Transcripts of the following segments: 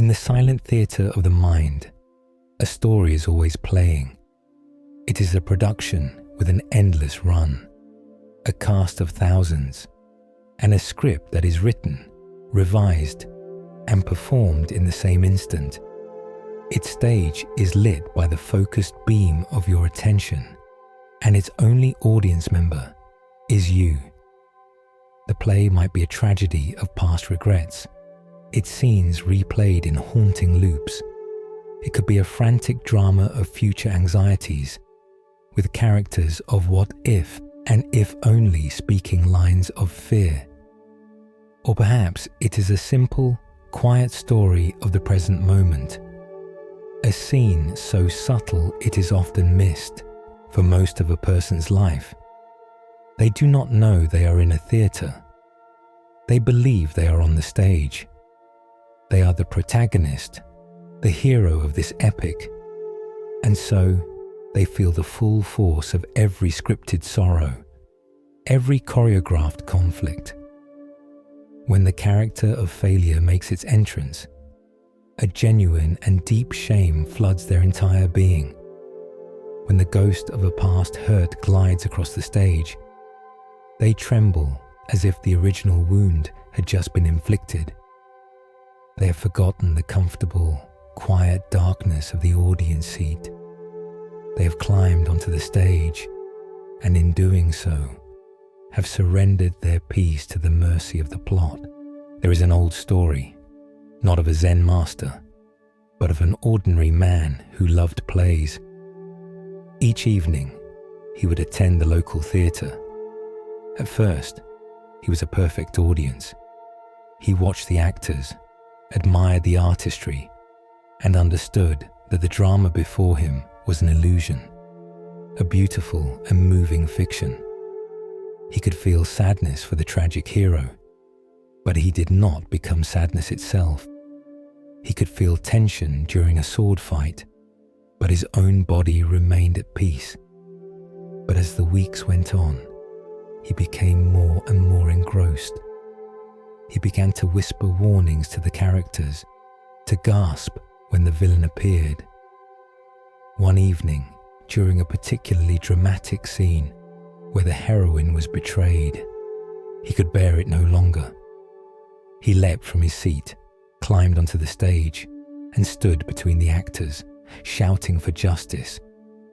the silent theatre of the mind, a story is always playing. It is a production with an endless run, a cast of thousands, and a script that is written, revised, and performed in the same instant. Its stage is lit by the focused beam of your attention, and its only audience member is you. The play might be a tragedy of past regrets, its scenes replayed in haunting loops. It could be a frantic drama of future anxieties, with characters of what if and if only speaking lines of fear. Or perhaps it is a simple, quiet story of the present moment, a scene so subtle it is often missed for most of a person's life. They do not know they are in a theatre. They believe they are on the stage. They are the protagonist, the hero of this epic, and so they feel the full force of every scripted sorrow, every choreographed conflict. When the character of failure makes its entrance, a genuine and deep shame floods their entire being. When the ghost of a past hurt glides across the stage, they tremble as if the original wound had just been inflicted. They have forgotten the comfortable, quiet darkness of the audience seat. They have climbed onto the stage, and in doing so, have surrendered their peace to the mercy of the plot. There is an old story, not of a Zen master, but of an ordinary man who loved plays. Each evening, he would attend the local theatre. At first, he was a perfect audience. He watched the actors, admired the artistry, and understood that the drama before him was an illusion, a beautiful and moving fiction. He could feel sadness for the tragic hero, but he did not become sadness itself. He could feel tension during a sword fight, but his own body remained at peace. But as the weeks went on, he became more and more engrossed. He began to whisper warnings to the characters, to gasp when the villain appeared. One evening, during a particularly dramatic scene where the heroine was betrayed, he could bear it no longer. He leapt from his seat, climbed onto the stage, and stood between the actors, shouting for justice.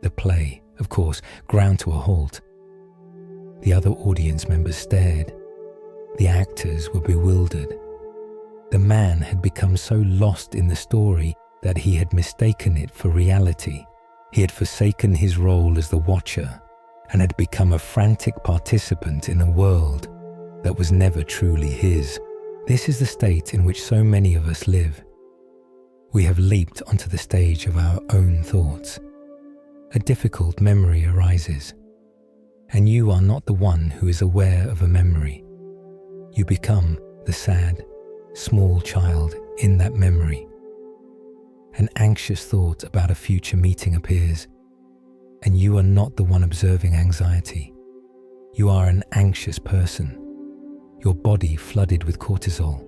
The play, of course, ground to a halt. The other audience members stared. The actors were bewildered. The man had become so lost in the story that he had mistaken it for reality. He had forsaken his role as the watcher and had become a frantic participant in a world that was never truly his. This is the state in which so many of us live. We have leaped onto the stage of our own thoughts. A difficult memory arises, and you are not the one who is aware of a memory. You become the sad, small child in that memory. An anxious thought about a future meeting appears, and you are not the one observing anxiety. You are an anxious person, your body flooded with cortisol,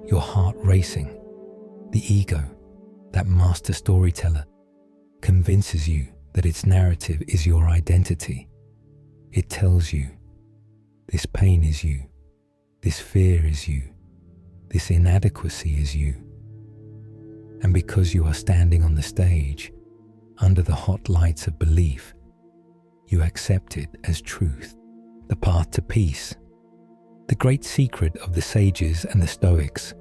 your heart racing. The ego, that master storyteller, convinces you that its narrative is your identity. It tells you, this pain is you, this fear is you, this inadequacy is you. And because you are standing on the stage, under the hot lights of belief, you accept it as truth, the path to peace. The great secret of the sages and the Stoics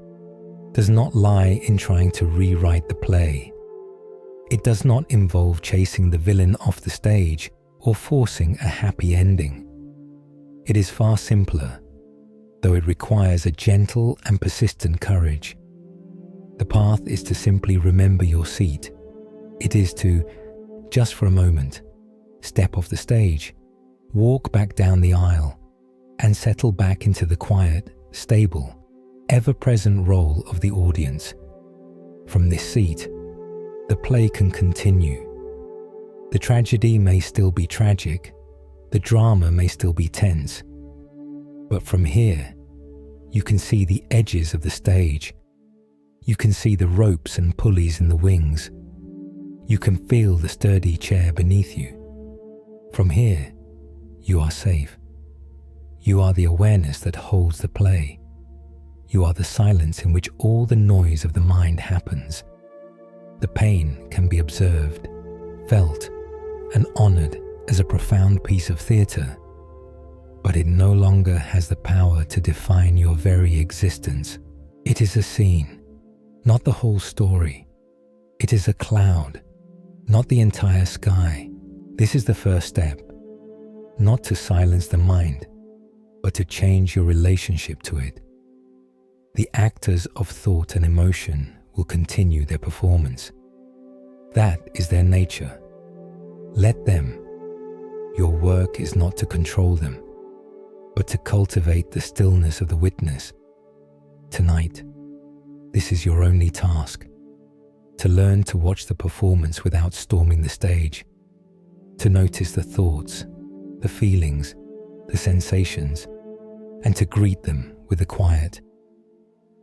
does not lie in trying to rewrite the play. It does not involve chasing the villain off the stage or forcing a happy ending. It is far simpler, though it requires a gentle and persistent courage. The path is to simply remember your seat. It is to, just for a moment, step off the stage, walk back down the aisle, and settle back into the quiet, stable, ever-present role of the audience. From this seat, the play can continue. The tragedy may still be tragic, the drama may still be tense, but from here, you can see the edges of the stage. You can see the ropes and pulleys in the wings. You can feel the sturdy chair beneath you. From here, you are safe. You are the awareness that holds the play. You are the silence in which all the noise of the mind happens. The pain can be observed, felt, and honored as a profound piece of theatre, but it no longer has the power to define your very existence. It is a scene, not the whole story. It is a cloud, not the entire sky. This is the first step, not to silence the mind, but to change your relationship to it. The actors of thought and emotion will continue their performance. That is their nature. Let them. Your work is not to control them, but to cultivate the stillness of the witness. Tonight, this is your only task, to learn to watch the performance without storming the stage, to notice the thoughts, the feelings, the sensations, and to greet them with a quiet,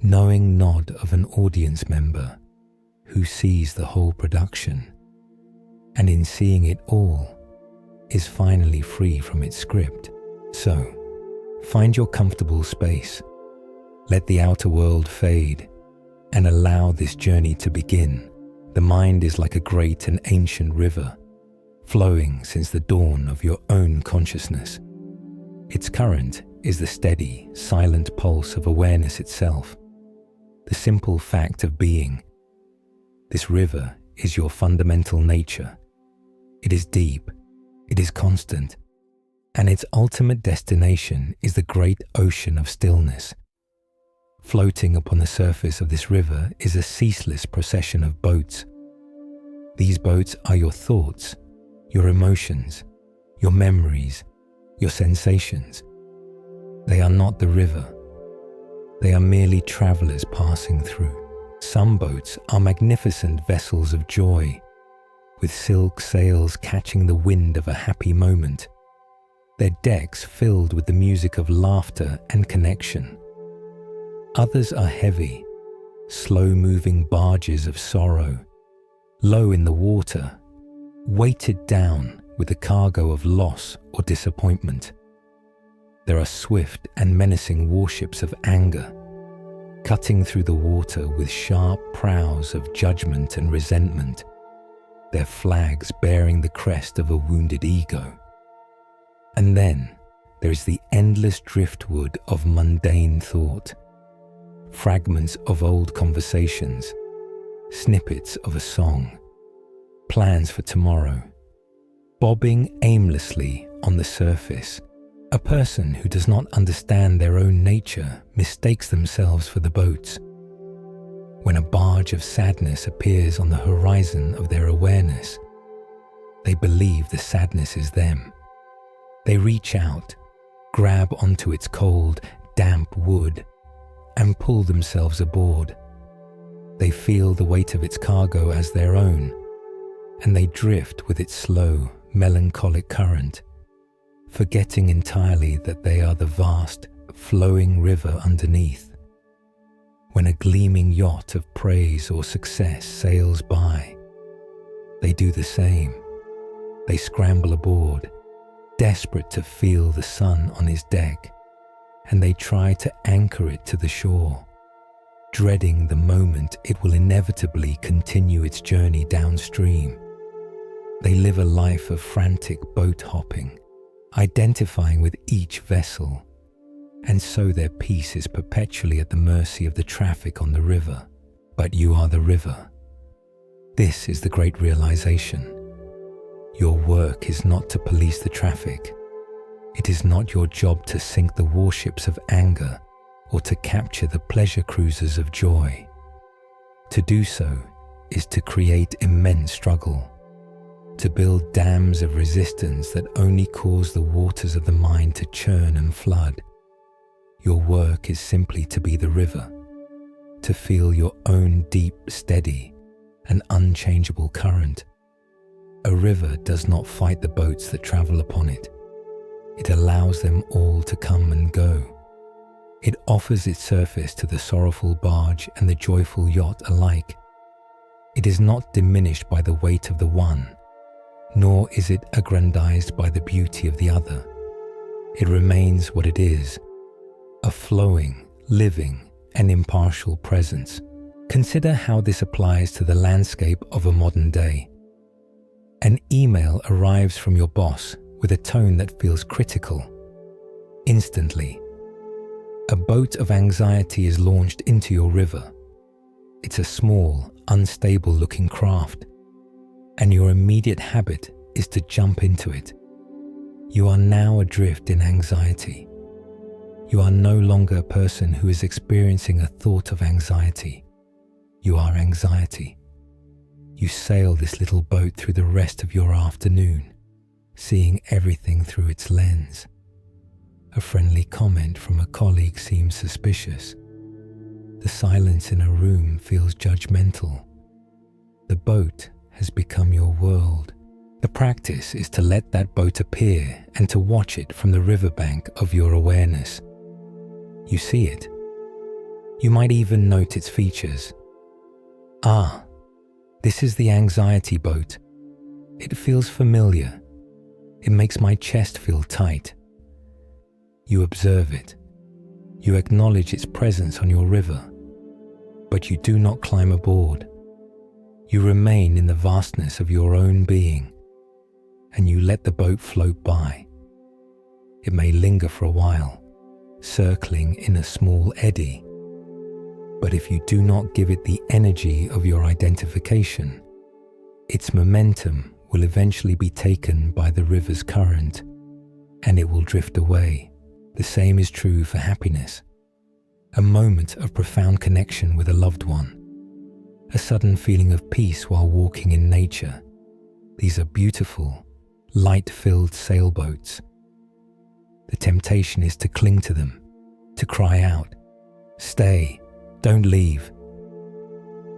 knowing nod of an audience member who sees the whole production, and in seeing it all, is finally free from its script. So, find your comfortable space, let the outer world fade, and allow this journey to begin. The mind is like a great and ancient river, flowing since the dawn of your own consciousness. Its current is the steady, silent pulse of awareness itself, the simple fact of being. This river is your fundamental nature. It is deep, it is constant, and its ultimate destination is the great ocean of stillness. Floating upon the surface of this river is a ceaseless procession of boats. These boats are your thoughts, your emotions, your memories, your sensations. They are not the river. They are merely travelers passing through. Some boats are magnificent vessels of joy, with silk sails catching the wind of a happy moment, their decks filled with the music of laughter and connection. Others are heavy, slow-moving barges of sorrow, low in the water, weighted down with a cargo of loss or disappointment. There are swift and menacing warships of anger, cutting through the water with sharp prows of judgment and resentment, their flags bearing the crest of a wounded ego. And then there is the endless driftwood of mundane thought, fragments of old conversations, snippets of a song, plans for tomorrow, bobbing aimlessly on the surface. A person who does not understand their own nature mistakes themselves for the boats. When a barge of sadness appears on the horizon of their awareness, they believe the sadness is them. They reach out, grab onto its cold, damp wood, and pull themselves aboard. They feel the weight of its cargo as their own, and they drift with its slow, melancholic current, forgetting entirely that they are the vast, flowing river underneath. When a gleaming yacht of praise or success sails by, they do the same. They scramble aboard, desperate to feel the sun on his deck, and they try to anchor it to the shore, dreading the moment it will inevitably continue its journey downstream. They live a life of frantic boat hopping, identifying with each vessel, and so their peace is perpetually at the mercy of the traffic on the river. But you are the river. This is the great realization. Your work is not to police the traffic. It is not your job to sink the warships of anger or to capture the pleasure cruisers of joy. To do so is to create immense struggle, to build dams of resistance that only cause the waters of the mind to churn and flood. Your work is simply to be the river, to feel your own deep, steady, and unchangeable current. A river does not fight the boats that travel upon it. It allows them all to come and go. It offers its surface to the sorrowful barge and the joyful yacht alike. It is not diminished by the weight of the one, nor is it aggrandized by the beauty of the other. It remains what it is, a flowing, living, and impartial presence. Consider how this applies to the landscape of a modern day. An email arrives from your boss with a tone that feels critical. Instantly, a boat of anxiety is launched into your river. It's a small, unstable-looking craft, and your immediate habit is to jump into it. You are now adrift in anxiety. You are no longer a person who is experiencing a thought of anxiety. You are anxiety. You sail this little boat through the rest of your afternoon, seeing everything through its lens. A friendly comment from a colleague seems suspicious. The silence in a room feels judgmental. The boat has become your world. The practice is to let that boat appear and to watch it from the riverbank of your awareness. You see it. You might even note its features. Ah, this is the anxiety boat. It feels familiar. It makes my chest feel tight. You observe it. You acknowledge its presence on your river, but you do not climb aboard. You remain in the vastness of your own being, and you let the boat float by. It may linger for a while, circling in a small eddy, but if you do not give it the energy of your identification, its momentum will eventually be taken by the river's current, and it will drift away. The same is true for happiness. A moment of profound connection with a loved one. A sudden feeling of peace while walking in nature. These are beautiful, light-filled sailboats. The temptation is to cling to them, to cry out, "Stay, don't leave."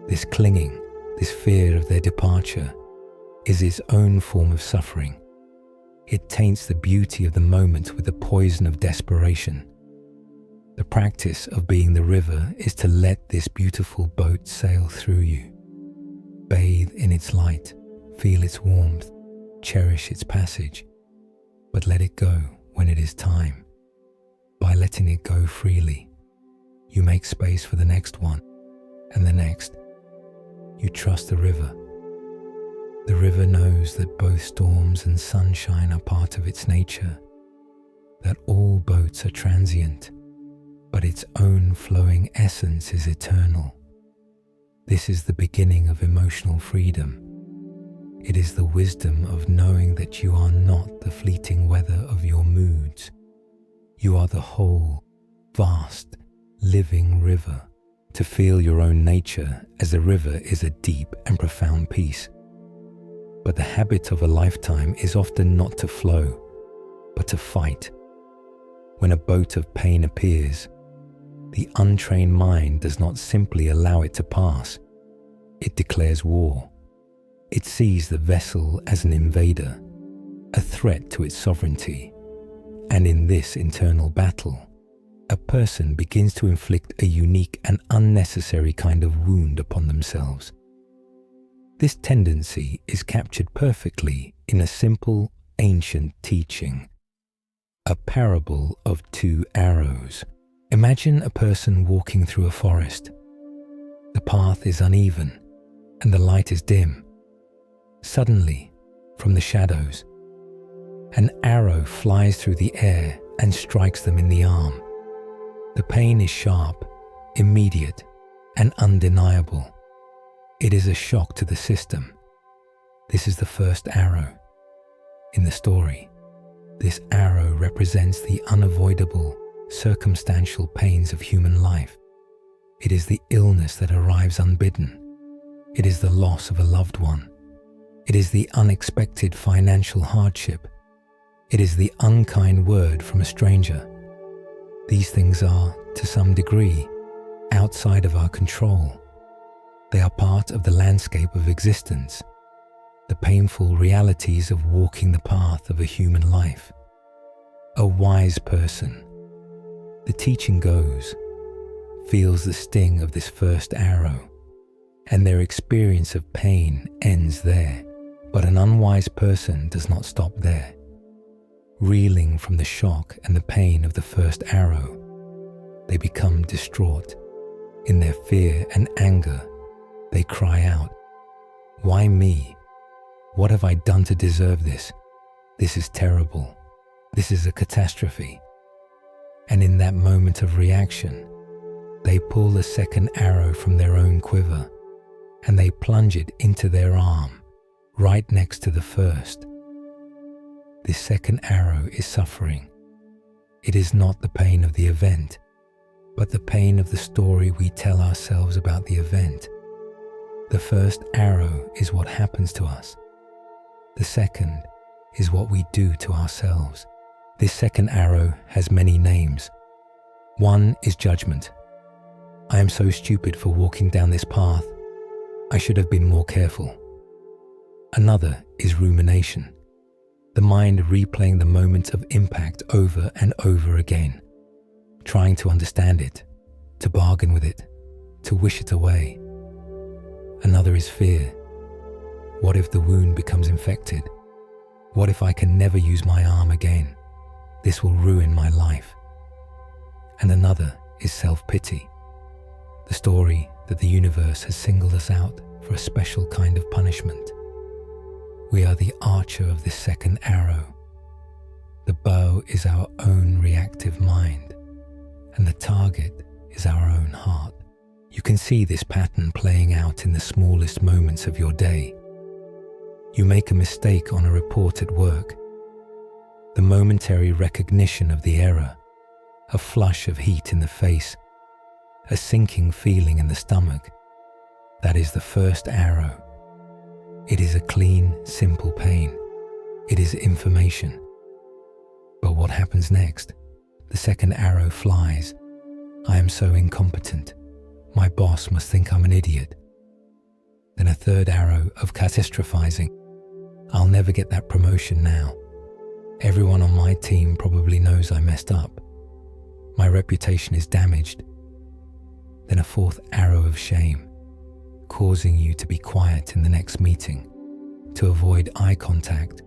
This clinging, this fear of their departure, is its own form of suffering. It taints the beauty of the moment with the poison of desperation. The practice of being the river is to let this beautiful boat sail through you. Bathe in its light, feel its warmth, cherish its passage, but let it go when it is time. By letting it go freely, you make space for the next one, and the next. You trust the river. The river knows that both storms and sunshine are part of its nature, that all boats are transient, but its own flowing essence is eternal. This is the beginning of emotional freedom. It is the wisdom of knowing that you are not the fleeting weather of your moods. You are the whole, vast, living river. To feel your own nature as a river is a deep and profound peace. But the habit of a lifetime is often not to flow, but to fight. When a boat of pain appears, the untrained mind does not simply allow it to pass. It declares war. It sees the vessel as an invader, a threat to its sovereignty. And in this internal battle, a person begins to inflict a unique and unnecessary kind of wound upon themselves. This tendency is captured perfectly in a simple, ancient teaching, a parable of 2 arrows. Imagine a person walking through a forest. The path is uneven and the light is dim. Suddenly, from the shadows, an arrow flies through the air and strikes them in the arm. The pain is sharp, immediate, and undeniable. It is a shock to the system. This is the first arrow. In the story, this arrow represents the unavoidable, circumstantial pains of human life. It is the illness that arrives unbidden. It is the loss of a loved one. It is the unexpected financial hardship. It is the unkind word from a stranger. These things are, to some degree, outside of our control. They are part of the landscape of existence, the painful realities of walking the path of a human life. A wise person, The teaching goes, feels the sting of this first arrow, and their experience of pain ends there. But an unwise person does not stop there. Reeling from the shock and the pain of the first arrow, they become distraught. In their fear and anger, they cry out, "Why me? What have I done to deserve this? This is terrible. This is a catastrophe." And in that moment of reaction, they pull the second arrow from their own quiver and they plunge it into their arm, right next to the first. This second arrow is suffering. It is not the pain of the event, but the pain of the story we tell ourselves about the event. The first arrow is what happens to us. The second is what we do to ourselves. This second arrow has many names. One is judgment. I am so stupid for walking down this path. I should have been more careful. Another is rumination, the mind replaying the moment of impact over and over again, trying to understand it, to bargain with it, to wish it away. Another is fear. What if the wound becomes infected? What if I can never use my arm again? This will ruin my life. And another is self-pity, the story that the universe has singled us out for a special kind of punishment. We are the archer of this second arrow. The bow is our own reactive mind, and the target is our own heart. You can see this pattern playing out in the smallest moments of your day. You make a mistake on a report at work. The momentary recognition of the error, a flush of heat in the face, a sinking feeling in the stomach, that is the first arrow. It is a clean, simple pain. It is information. But what happens next? The second arrow flies. I am so incompetent. My boss must think I'm an idiot. Then a third arrow of catastrophizing. I'll never get that promotion now. Everyone on my team probably knows I messed up. My reputation is damaged. Then a fourth arrow of shame, causing you to be quiet in the next meeting, to avoid eye contact,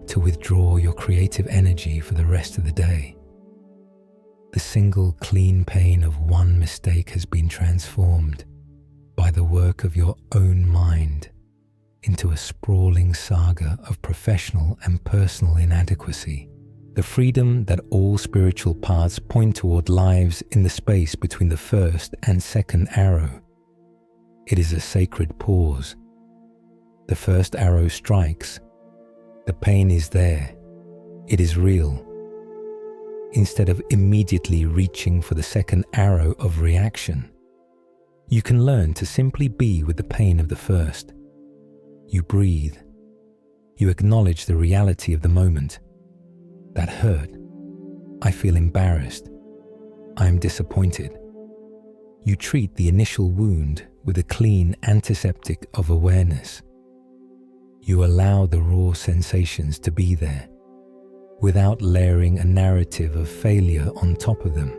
to withdraw your creative energy for the rest of the day. The single clean pain of one mistake has been transformed by the work of your own mind into a sprawling saga of professional and personal inadequacy. The freedom that all spiritual paths point toward lives in the space between the first and second arrow. It is a sacred pause. The first arrow strikes. The pain is there. It is real. Instead of immediately reaching for the second arrow of reaction, you can learn to simply be with the pain of the first. You breathe. You acknowledge the reality of the moment. That hurt. I feel embarrassed. I am disappointed. You treat the initial wound with a clean antiseptic of awareness. You allow the raw sensations to be there, without layering a narrative of failure on top of them.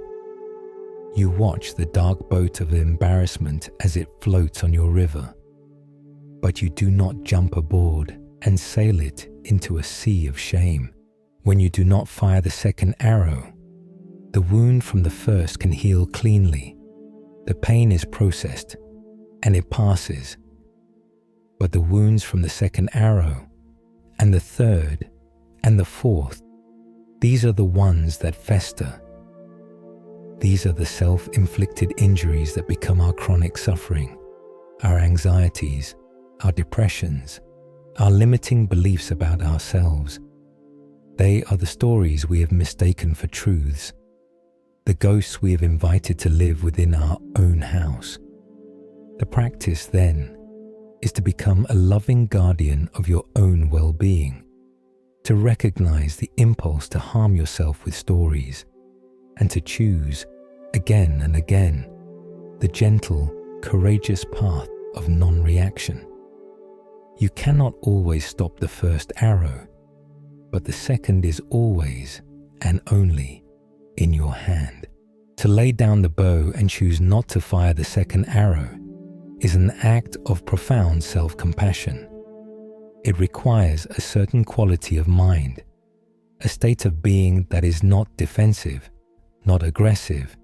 You watch the dark boat of embarrassment as it floats on your river, but you do not jump aboard and sail it into a sea of shame. When you do not fire the second arrow, the wound from the first can heal cleanly. The pain is processed and it passes. But the wounds from the second arrow and the third and the fourth, these are the ones that fester. These are the self-inflicted injuries that become our chronic suffering, our anxieties, our depressions, our limiting beliefs about ourselves. They are the stories we have mistaken for truths, the ghosts we have invited to live within our own house. The practice, then, is to become a loving guardian of your own well-being, to recognize the impulse to harm yourself with stories, and to choose, again and again, the gentle, courageous path of non-reaction. You cannot always stop the first arrow, but the second is always and only in your hand. To lay down the bow and choose not to fire the second arrow is an act of profound self-compassion. It requires a certain quality of mind, a state of being that is not defensive, not aggressive,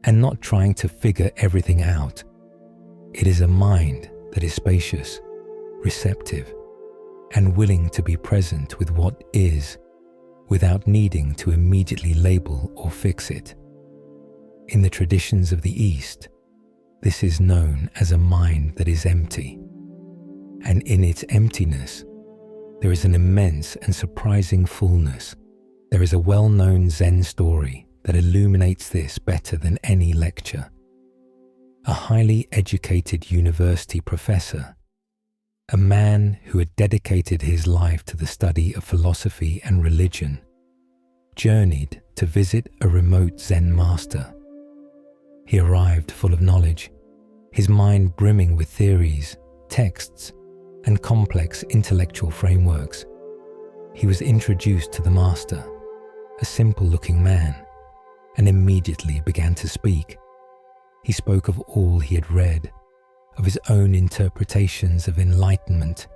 and not trying to figure everything out. It is a mind that is spacious, receptive, and willing to be present with what is, without needing to immediately label or fix it. In the traditions of the East, this is known as a mind that is empty. And in its emptiness, there is an immense and surprising fullness. There is a well-known Zen story that illuminates this better than any lecture. A highly educated university professor, a man who had dedicated his life to the study of philosophy and religion, journeyed to visit a remote Zen master. He arrived full of knowledge, his mind brimming with theories, texts, and complex intellectual frameworks. He was introduced to the master, a simple-looking man, and immediately began to speak. He spoke of all he had read, of his own interpretations of enlightenment,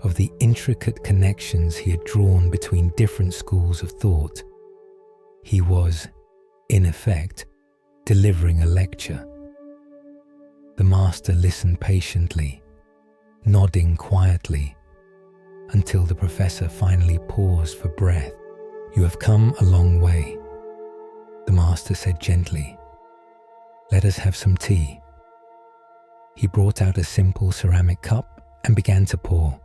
of the intricate connections he had drawn between different schools of thought. He was, in effect, delivering a lecture. The master listened patiently, nodding quietly, until the professor finally paused for breath. "You have come a long way," the master said gently. "Let us have some tea." He brought out a simple ceramic cup and began to pour.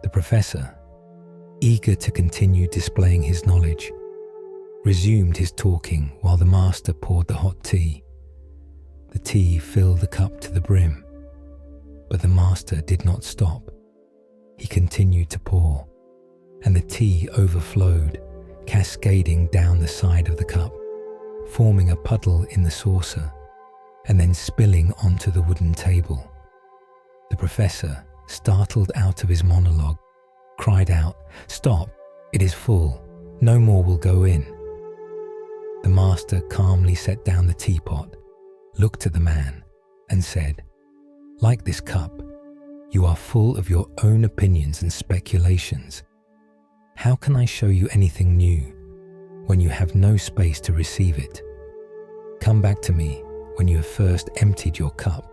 The professor, eager to continue displaying his knowledge, resumed his talking while the master poured the hot tea. The tea filled the cup to the brim, but the master did not stop. He continued to pour, and the tea overflowed, cascading down the side of the cup, forming a puddle in the saucer, and then spilling onto the wooden table. The professor, startled out of his monologue, cried out, "Stop! It is full. No more will go in." The master calmly set down the teapot, looked at the man, and said, "Like this cup, you are full of your own opinions and speculations. How can I show you anything new when you have no space to receive it? Come back to me when you have first emptied your cup."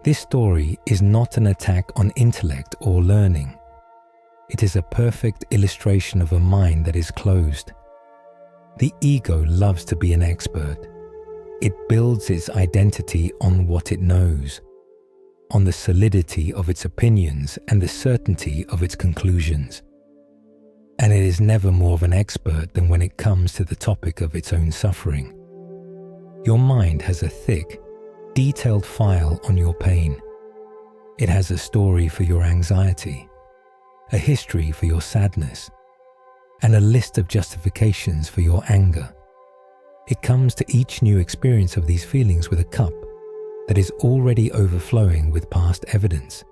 This story is not an attack on intellect or learning. It is a perfect illustration of a mind that is closed. The ego loves to be an expert. It builds its identity on what it knows, on the solidity of its opinions and the certainty of its conclusions. And it is never more of an expert than when it comes to the topic of its own suffering. Your mind has a thick, detailed file on your pain. It has a story for your anxiety, a history for your sadness, and a list of justifications for your anger. It comes to each new experience of these feelings with a cup that is already overflowing with past evidence,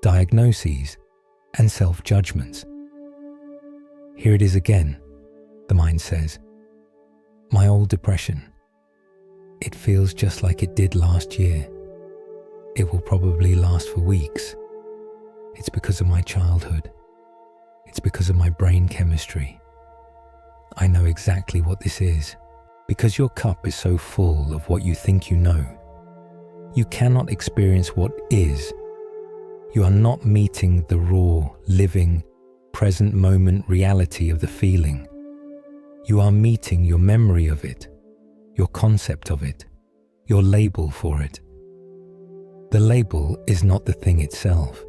diagnoses, and self-judgments. Here it is again, the mind says. My old depression. It feels just like it did last year. It will probably last for weeks. It's because of my childhood. It's because of my brain chemistry. I know exactly what this is. Because your cup is so full of what you think you know, you cannot experience what is. You are not meeting the raw, living, present moment reality of the feeling. You are meeting your memory of it, your concept of it, your label for it. The label is not the thing itself.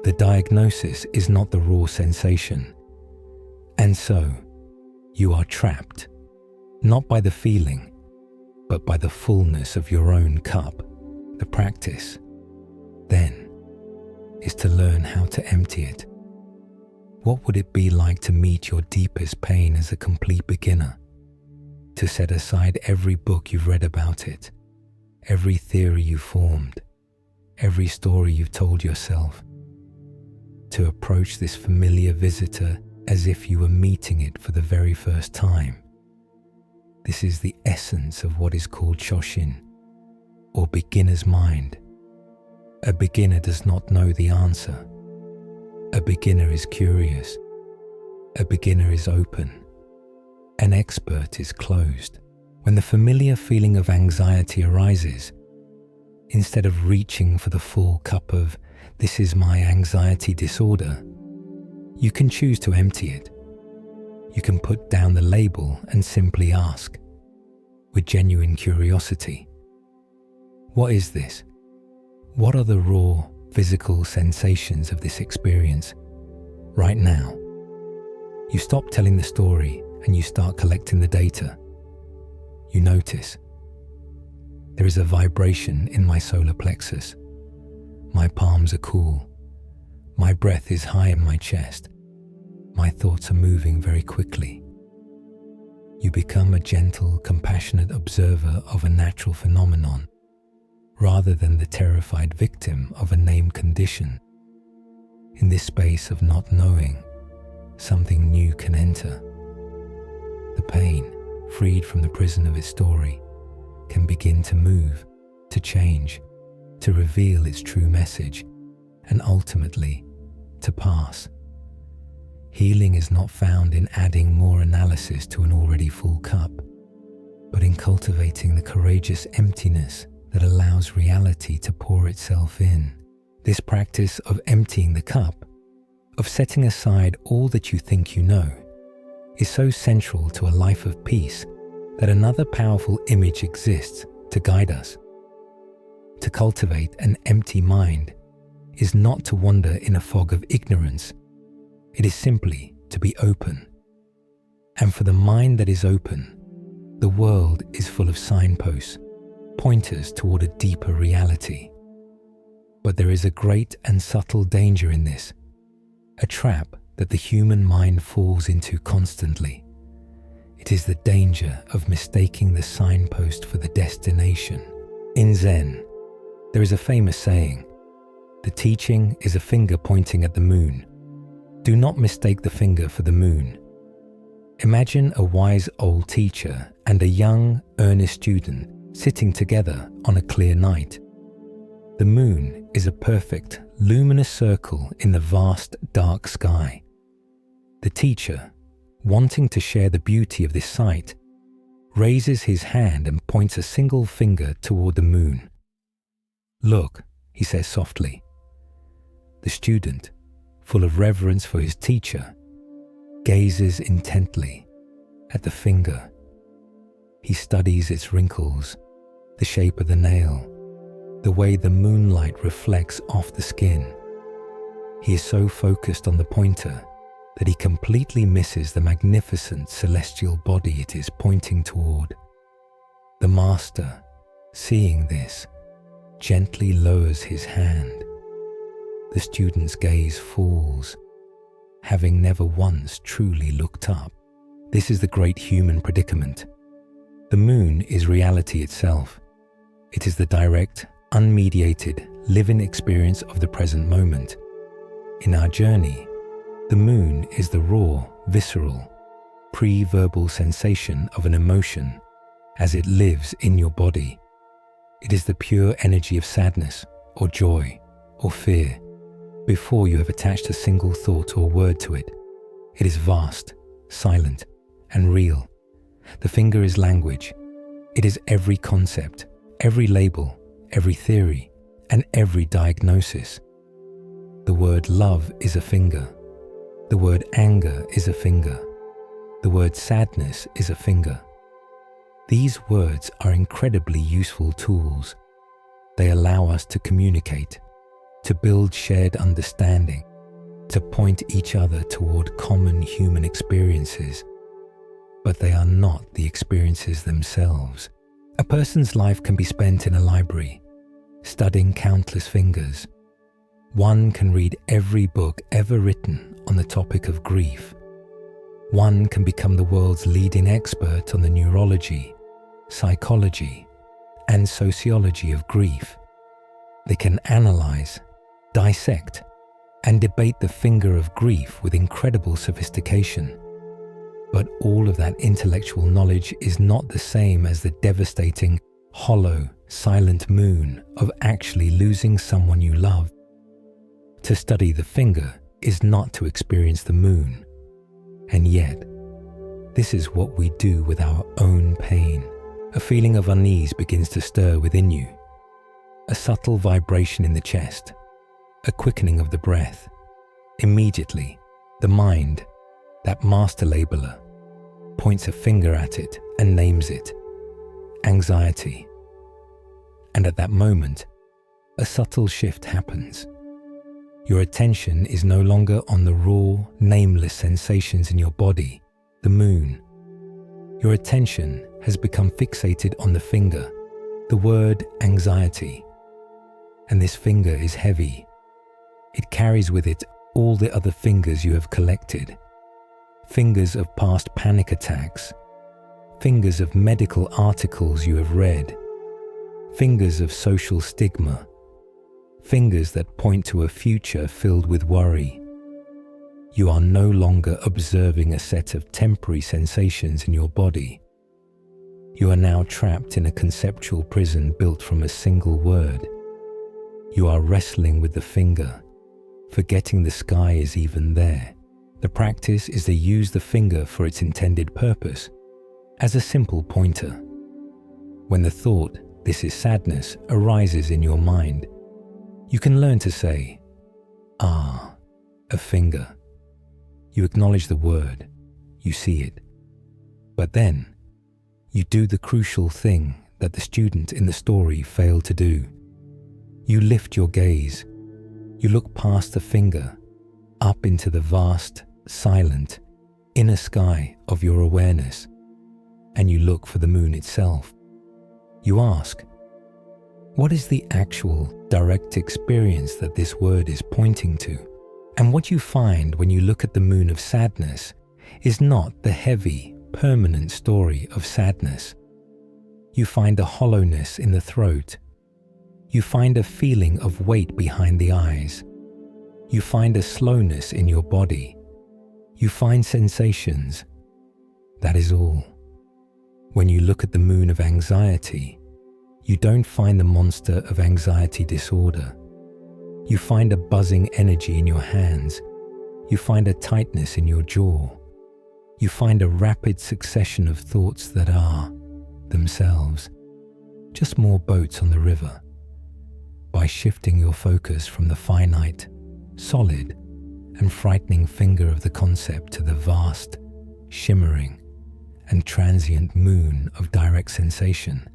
The diagnosis is not the raw sensation. And so, you are trapped, not by the feeling, but by the fullness of your own cup. The practice, then, is to learn how to empty it. What would it be like to meet your deepest pain as a complete beginner? To set aside every book you've read about it, every theory you've formed, every story you've told yourself. To approach this familiar visitor as if you were meeting it for the very first time. This is the essence of what is called Shoshin, or beginner's mind. A beginner does not know the answer. A beginner is curious. A beginner is open. An expert is closed. When the familiar feeling of anxiety arises, instead of reaching for the full cup of "this is my anxiety disorder," you can choose to empty it. You can put down the label and simply ask, with genuine curiosity, what is this? What are the raw physical sensations of this experience right now? You stop telling the story and you start collecting the data. You notice, there is a vibration in my solar plexus. My palms are cool. My breath is high in my chest. My thoughts are moving very quickly. You become a gentle, compassionate observer of a natural phenomenon, rather than the terrified victim of a named condition. In this space of not knowing, something new can enter. The pain, freed from the prison of its story, can begin to move, to change, to reveal its true message, and ultimately to pass. Healing is not found in adding more analysis to an already full cup, but in cultivating the courageous emptiness that allows reality to pour itself in. This practice of emptying the cup, of setting aside all that you think you know, is so central to a life of peace that another powerful image exists to guide us. To cultivate an empty mind is not to wander in a fog of ignorance. It is simply to be open. And for the mind that is open, the world is full of signposts, pointers toward a deeper reality. But there is a great and subtle danger in this, a trap that the human mind falls into constantly. It is the danger of mistaking the signpost for the destination. In Zen, there is a famous saying, "The teaching is a finger pointing at the moon. Do not mistake the finger for the moon." Imagine a wise old teacher and a young, earnest student sitting together on a clear night. The moon is a perfect, luminous circle in the vast, dark sky. The teacher, wanting to share the beauty of this sight, raises his hand and points a single finger toward the moon. "Look," he says softly. The student, full of reverence for his teacher, gazes intently at the finger. He studies its wrinkles, the shape of the nail, the way the moonlight reflects off the skin. He is so focused on the pointer that he completely misses the magnificent celestial body it is pointing toward. The master, seeing this, gently lowers his hand. The student's gaze falls, having never once truly looked up. This is the great human predicament. The moon is reality itself. It is the direct, unmediated, living experience of the present moment. In our journey, the moon is the raw, visceral, pre-verbal sensation of an emotion as it lives in your body. It is the pure energy of sadness or joy or fear before you have attached a single thought or word to it. It is vast, silent, and real. The finger is language. It is every concept, every label, every theory, and every diagnosis. The word love is a finger. The word anger is a finger. The word sadness is a finger. These words are incredibly useful tools. They allow us to communicate, to build shared understanding, to point each other toward common human experiences. But they are not the experiences themselves. A person's life can be spent in a library, studying countless fingers. One can read every book ever written on the topic of grief. One can become the world's leading expert on the neurology, psychology, and sociology of grief. They can analyze, dissect, and debate the finger of grief with incredible sophistication. But all of that intellectual knowledge is not the same as the devastating, hollow, silent moon of actually losing someone you love. To study the finger is not to experience the moon. And yet, this is what we do with our own pain. A feeling of unease begins to stir within you. A subtle vibration in the chest, a quickening of the breath. Immediately, the mind, that master labeler, points a finger at it and names it anxiety. And at that moment, a subtle shift happens. Your attention is no longer on the raw, nameless sensations in your body, the moon. Your attention has become fixated on the finger, the word anxiety. And this finger is heavy. It carries with it all the other fingers you have collected. Fingers of past panic attacks, fingers of medical articles you have read, fingers of social stigma, fingers that point to a future filled with worry. You are no longer observing a set of temporary sensations in your body. You are now trapped in a conceptual prison built from a single word. You are wrestling with the finger, forgetting the sky is even there. The practice is to use the finger for its intended purpose, as a simple pointer. When the thought, "this is sadness," arises in your mind, you can learn to say, "Ah, a finger." You acknowledge the word, you see it. But then, you do the crucial thing that the student in the story failed to do. You lift your gaze. You look past the finger, up into the vast, silent, inner sky of your awareness, and you look for the moon itself. You ask, what is the actual, direct experience that this word is pointing to? And what you find when you look at the moon of sadness is not the heavy, permanent story of sadness. You find a hollowness in the throat. You find a feeling of weight behind the eyes. You find a slowness in your body. You find sensations. That is all. When you look at the moon of anxiety, you don't find the monster of anxiety disorder. You find a buzzing energy in your hands. You find a tightness in your jaw. You find a rapid succession of thoughts that are, themselves, just more boats on the river. By shifting your focus from the finite, solid, and frightening finger of the concept to the vast, shimmering, and transient moon of direct sensation,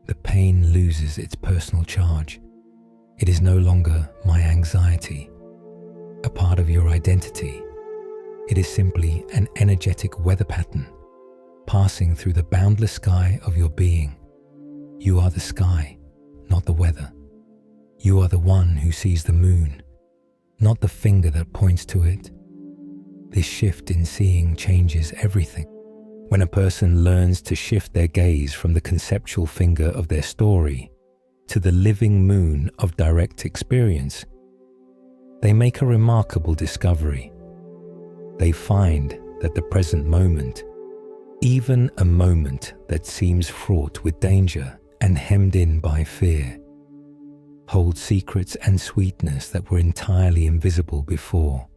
the pain loses its personal charge. It is no longer my anxiety, a part of your identity. It is simply an energetic weather pattern passing through the boundless sky of your being. You are the sky, not the weather. You are the one who sees the moon, not the finger that points to it. This shift in seeing changes everything. When a person learns to shift their gaze from the conceptual finger of their story to the living moon of direct experience, they make a remarkable discovery. They find that the present moment, even a moment that seems fraught with danger and hemmed in by fear, holds secrets and sweetness that were entirely invisible before.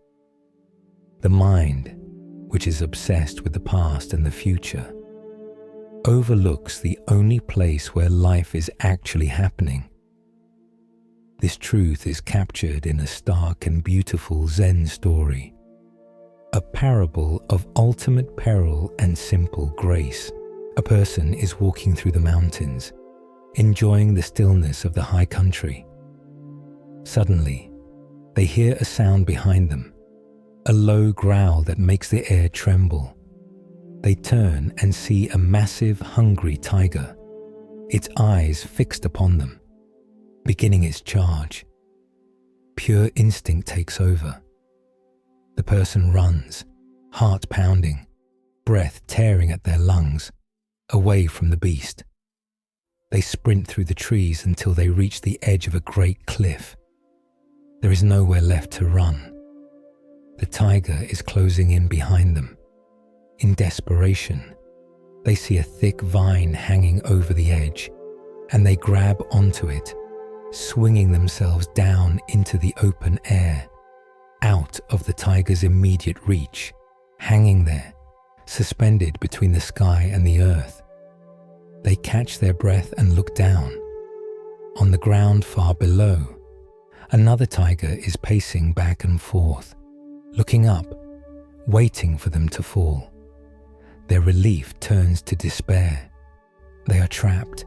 The mind, which is obsessed with the past and the future, overlooks the only place where life is actually happening. This truth is captured in a stark and beautiful Zen story, a parable of ultimate peril and simple grace. A person is walking through the mountains, enjoying the stillness of the high country. Suddenly, they hear a sound behind them, a low growl that makes the air tremble. They turn and see a massive, hungry tiger, its eyes fixed upon them, beginning its charge. Pure instinct takes over. The person runs, heart pounding, breath tearing at their lungs, away from the beast. They sprint through the trees until they reach the edge of a great cliff. There is nowhere left to run. The tiger is closing in behind them. In desperation, they see a thick vine hanging over the edge, and they grab onto it, swinging themselves down into the open air, out of the tiger's immediate reach, hanging there, suspended between the sky and the earth. They catch their breath and look down. On the ground far below, another tiger is pacing back and forth, looking up, waiting for them to fall. Their relief turns to despair. They are trapped.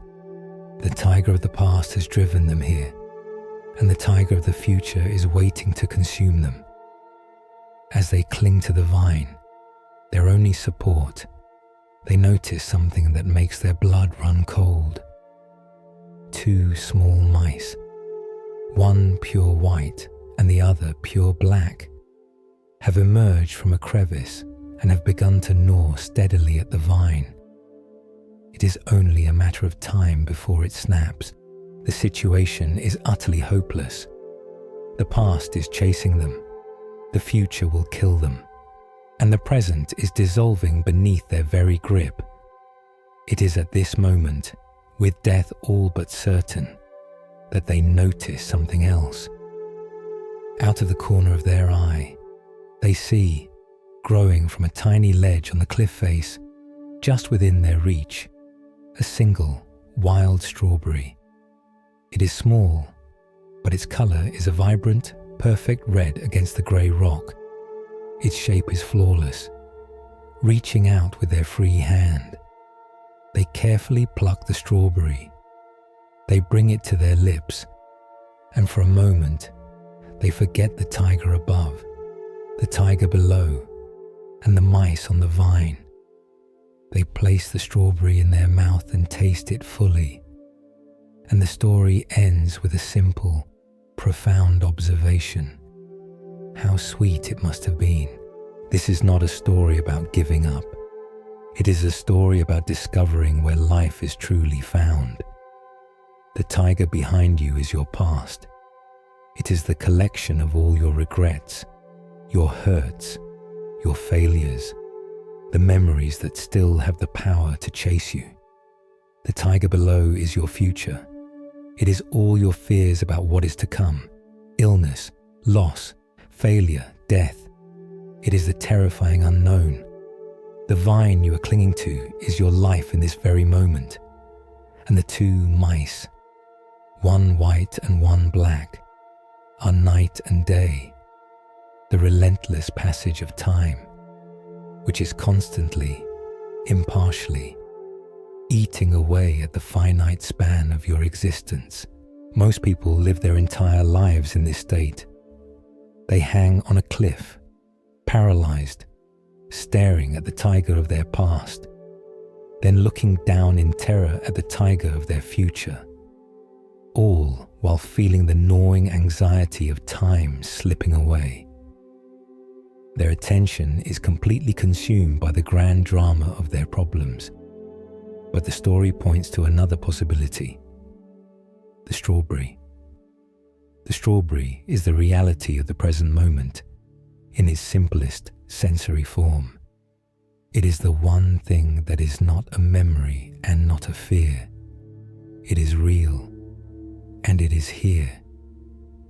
The tiger of the past has driven them here, and the tiger of the future is waiting to consume them. As they cling to the vine, their only support, they notice something that makes their blood run cold. 2 small mice, one pure white and the other pure black, have emerged from a crevice and have begun to gnaw steadily at the vine. It is only a matter of time before it snaps. The situation is utterly hopeless. The past is chasing them. The future will kill them. And the present is dissolving beneath their very grip. It is at this moment, with death all but certain, that they notice something else. Out of the corner of their eye, they see, growing from a tiny ledge on the cliff face, just within their reach, a single wild strawberry. It is small, but its color is a vibrant, perfect red against the grey rock. Its shape is flawless. Reaching out with their free hand, they carefully pluck the strawberry. They bring it to their lips, and for a moment, they forget the tiger above, the tiger below, and the mice on the vine. They place the strawberry in their mouth and taste it fully, and the story ends with a simple, profound observation. How sweet it must have been. This is not a story about giving up. It is a story about discovering where life is truly found. The tiger behind you is your past. It is the collection of all your regrets, your hurts, your failures, the memories that still have the power to chase you. The tiger below is your future. It is all your fears about what is to come, illness, loss, failure, death. It is the terrifying unknown. The vine you are clinging to is your life in this very moment. And the 2 mice, one white and one black, are night and day, the relentless passage of time, which is constantly, impartially, eating away at the finite span of your existence. Most people live their entire lives in this state. They hang on a cliff, paralyzed, staring at the tiger of their past, then looking down in terror at the tiger of their future, all while feeling the gnawing anxiety of time slipping away. Their attention is completely consumed by the grand drama of their problems, but the story points to another possibility: the strawberry. The strawberry is the reality of the present moment, in its simplest sensory form. It is the one thing that is not a memory and not a fear. It is real, and it is here,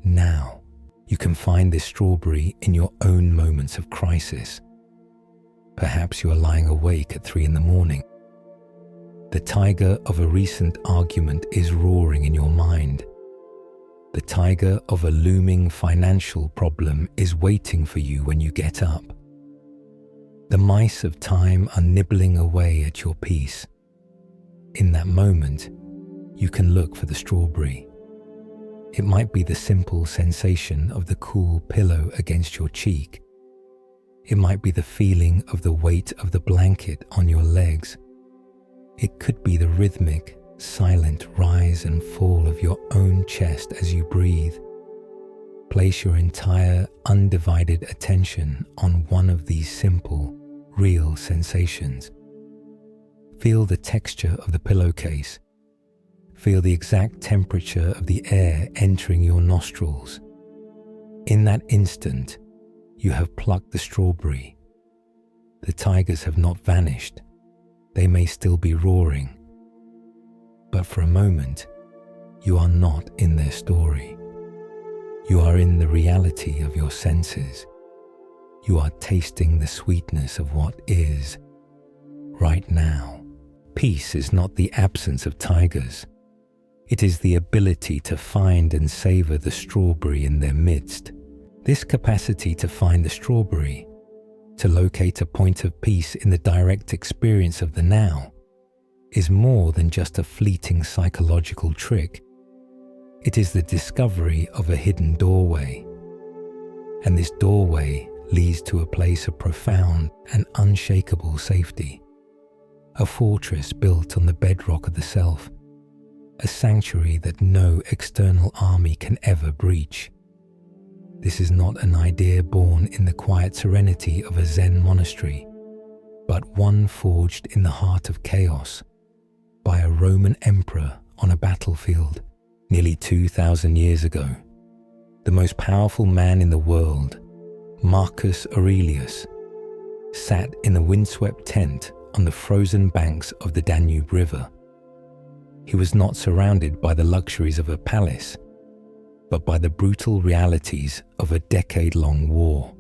now. You can find this strawberry in your own moments of crisis. Perhaps you are lying awake at 3 a.m. The tiger of a recent argument is roaring in your mind. The tiger of a looming financial problem is waiting for you when you get up. The mice of time are nibbling away at your peace. In that moment, you can look for the strawberry. It might be the simple sensation of the cool pillow against your cheek. It might be the feeling of the weight of the blanket on your legs. It could be the rhythmic, silent rise and fall of your own chest as you breathe. Place your entire, undivided attention on one of these simple, real sensations. Feel the texture of the pillowcase. Feel the exact temperature of the air entering your nostrils. In that instant, you have plucked the strawberry. The tigers have not vanished. They may still be roaring. But for a moment, you are not in their story. You are in the reality of your senses. You are tasting the sweetness of what is right now. Peace is not the absence of tigers. It is the ability to find and savor the strawberry in their midst. This capacity to find the strawberry, to locate a point of peace in the direct experience of the now, is more than just a fleeting psychological trick. It is the discovery of a hidden doorway. And this doorway leads to a place of profound and unshakable safety. A fortress built on the bedrock of the self. A sanctuary that no external army can ever breach. This is not an idea born in the quiet serenity of a Zen monastery, but one forged in the heart of chaos by a Roman emperor on a battlefield nearly 2,000 years ago. The most powerful man in the world, Marcus Aurelius, sat in a windswept tent on the frozen banks of the Danube River. He was not surrounded by the luxuries of a palace, but by the brutal realities of a decade-long war.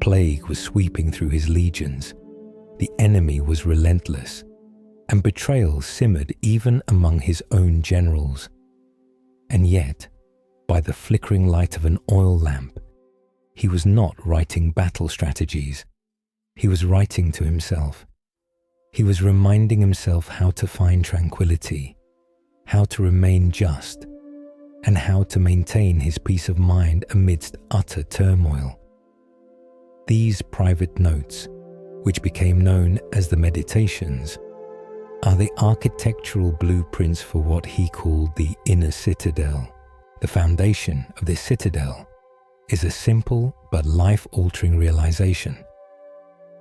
Plague was sweeping through his legions. The enemy was relentless, and betrayal simmered even among his own generals. And yet, by the flickering light of an oil lamp, he was not writing battle strategies. He was writing to himself. He was reminding himself how to find tranquility, how to remain just, and how to maintain his peace of mind amidst utter turmoil. These private notes, which became known as the Meditations, are the architectural blueprints for what he called the inner citadel. The foundation of this citadel is a simple but life-altering realization.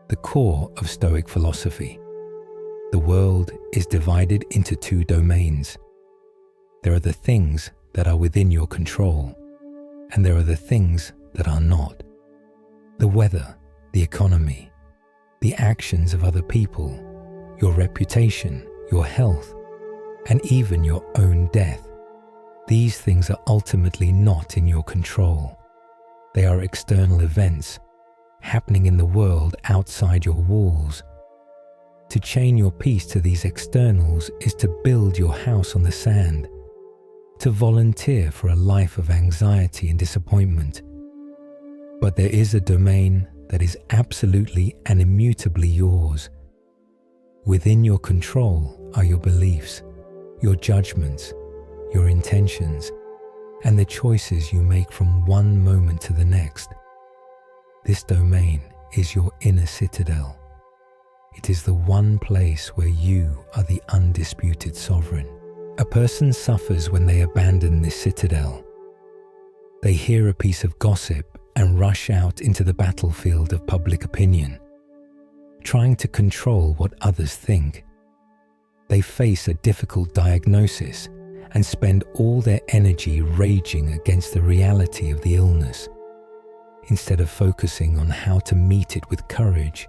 The core of Stoic philosophy. The world is divided into two domains. There are the things that are within your control, and there are the things that are not. The weather, the economy, the actions of other people, your reputation, your health, and even your own death. These things are ultimately not in your control. They are external events happening in the world outside your walls. To chain your peace to these externals is to build your house on the sand, to volunteer for a life of anxiety and disappointment. But there is a domain that is absolutely and immutably yours. Within your control are your beliefs, your judgments, your intentions, and the choices you make from one moment to the next. This domain is your inner citadel. It is the one place where you are the undisputed sovereign. A person suffers when they abandon this citadel. They hear a piece of gossip and rush out into the battlefield of public opinion, trying to control what others think. They face a difficult diagnosis and spend all their energy raging against the reality of the illness, instead of focusing on how to meet it with courage.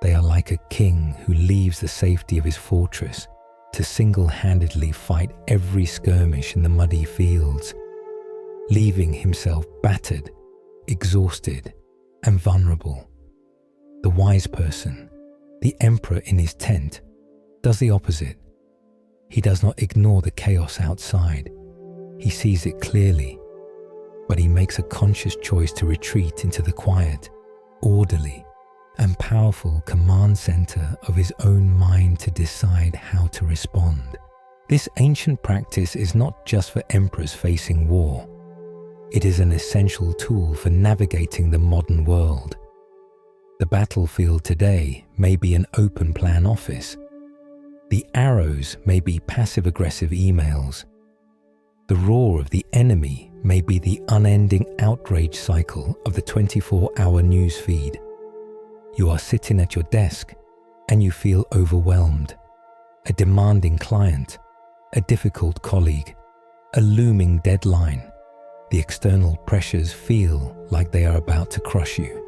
They are like a king who leaves the safety of his fortress to single-handedly fight every skirmish in the muddy fields, leaving himself battered, exhausted, and vulnerable. The wise person, the emperor in his tent, does the opposite. He does not ignore the chaos outside. He sees it clearly, but he makes a conscious choice to retreat into the quiet, orderly, and powerful command center of his own mind to decide how to respond. This ancient practice is not just for emperors facing war. It is an essential tool for navigating the modern world. The battlefield today may be an open plan office. The arrows may be passive-aggressive emails. The roar of the enemy may be the unending outrage cycle of the 24-hour news feed. You are sitting at your desk and you feel overwhelmed. A demanding client, a difficult colleague, a looming deadline. The external pressures feel like they are about to crush you.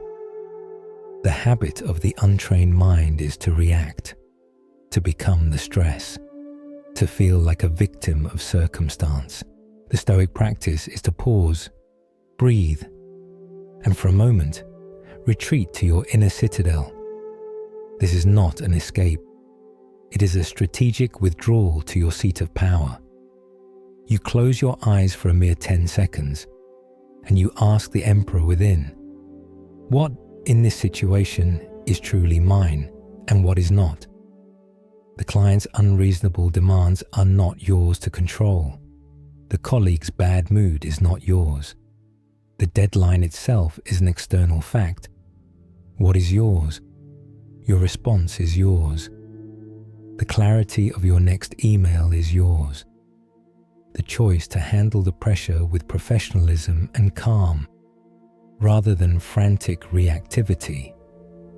The habit of the untrained mind is to react, to become the stress, to feel like a victim of circumstance. The Stoic practice is to pause, breathe, and for a moment, retreat to your inner citadel. This is not an escape. It is a strategic withdrawal to your seat of power. You close your eyes for a mere 10 seconds, and you ask the emperor within, what in this situation is truly mine and what is not? The client's unreasonable demands are not yours to control. The colleague's bad mood is not yours. The deadline itself is an external fact. What is yours? Your response is yours. The clarity of your next email is yours. The choice to handle the pressure with professionalism and calm, rather than frantic reactivity,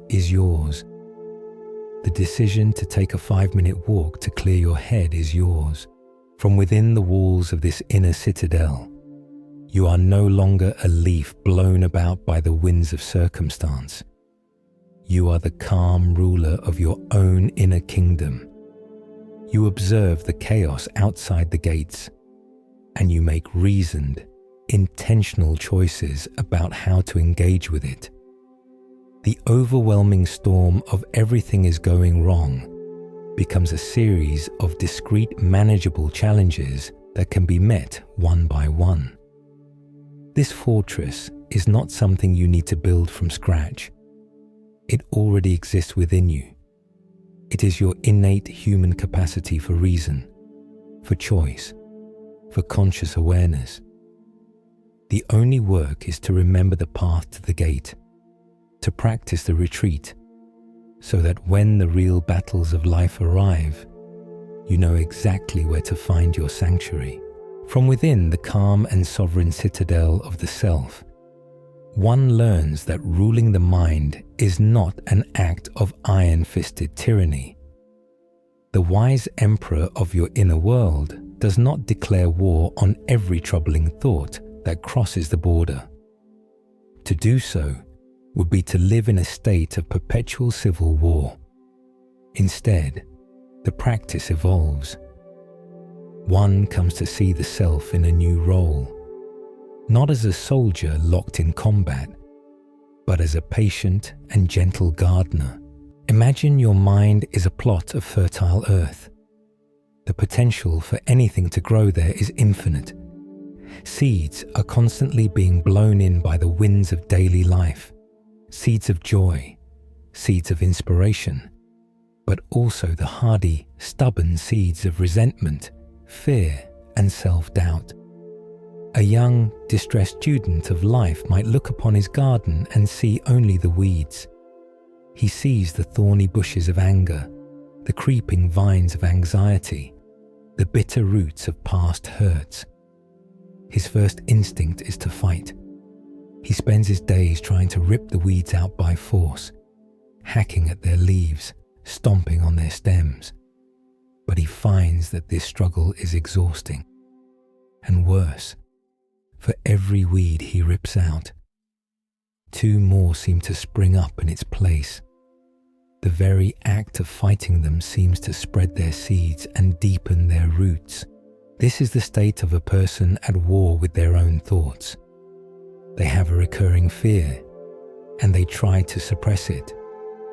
is yours. The decision to take a 5-minute walk to clear your head is yours. From within the walls of this inner citadel, you are no longer a leaf blown about by the winds of circumstance. You are the calm ruler of your own inner kingdom. You observe the chaos outside the gates, and you make reasoned, intentional choices about how to engage with it. The overwhelming storm of everything is going wrong becomes a series of discrete, manageable challenges that can be met one by one. This fortress is not something you need to build from scratch. It already exists within you. It is your innate human capacity for reason, for choice, for conscious awareness. The only work is to remember the path to the gate, to practice the retreat, so that when the real battles of life arrive, you know exactly where to find your sanctuary. From within the calm and sovereign citadel of the self, one learns that ruling the mind is not an act of iron-fisted tyranny. The wise emperor of your inner world does not declare war on every troubling thought that crosses the border. To do so would be to live in a state of perpetual civil war. Instead, the practice evolves. One comes to see the self in a new role, not as a soldier locked in combat, but as a patient and gentle gardener. Imagine your mind is a plot of fertile earth. The potential for anything to grow there is infinite. Seeds are constantly being blown in by the winds of daily life. Seeds of joy, seeds of inspiration, but also the hardy, stubborn seeds of resentment, fear, and self-doubt. A young, distressed student of life might look upon his garden and see only the weeds. He sees the thorny bushes of anger, the creeping vines of anxiety, the bitter roots of past hurts. His first instinct is to fight. He spends his days trying to rip the weeds out by force, hacking at their leaves, stomping on their stems. But he finds that this struggle is exhausting. And worse, for every weed he rips out, 2 more seem to spring up in its place. The very act of fighting them seems to spread their seeds and deepen their roots. This is the state of a person at war with their own thoughts. They have a recurring fear, and they try to suppress it,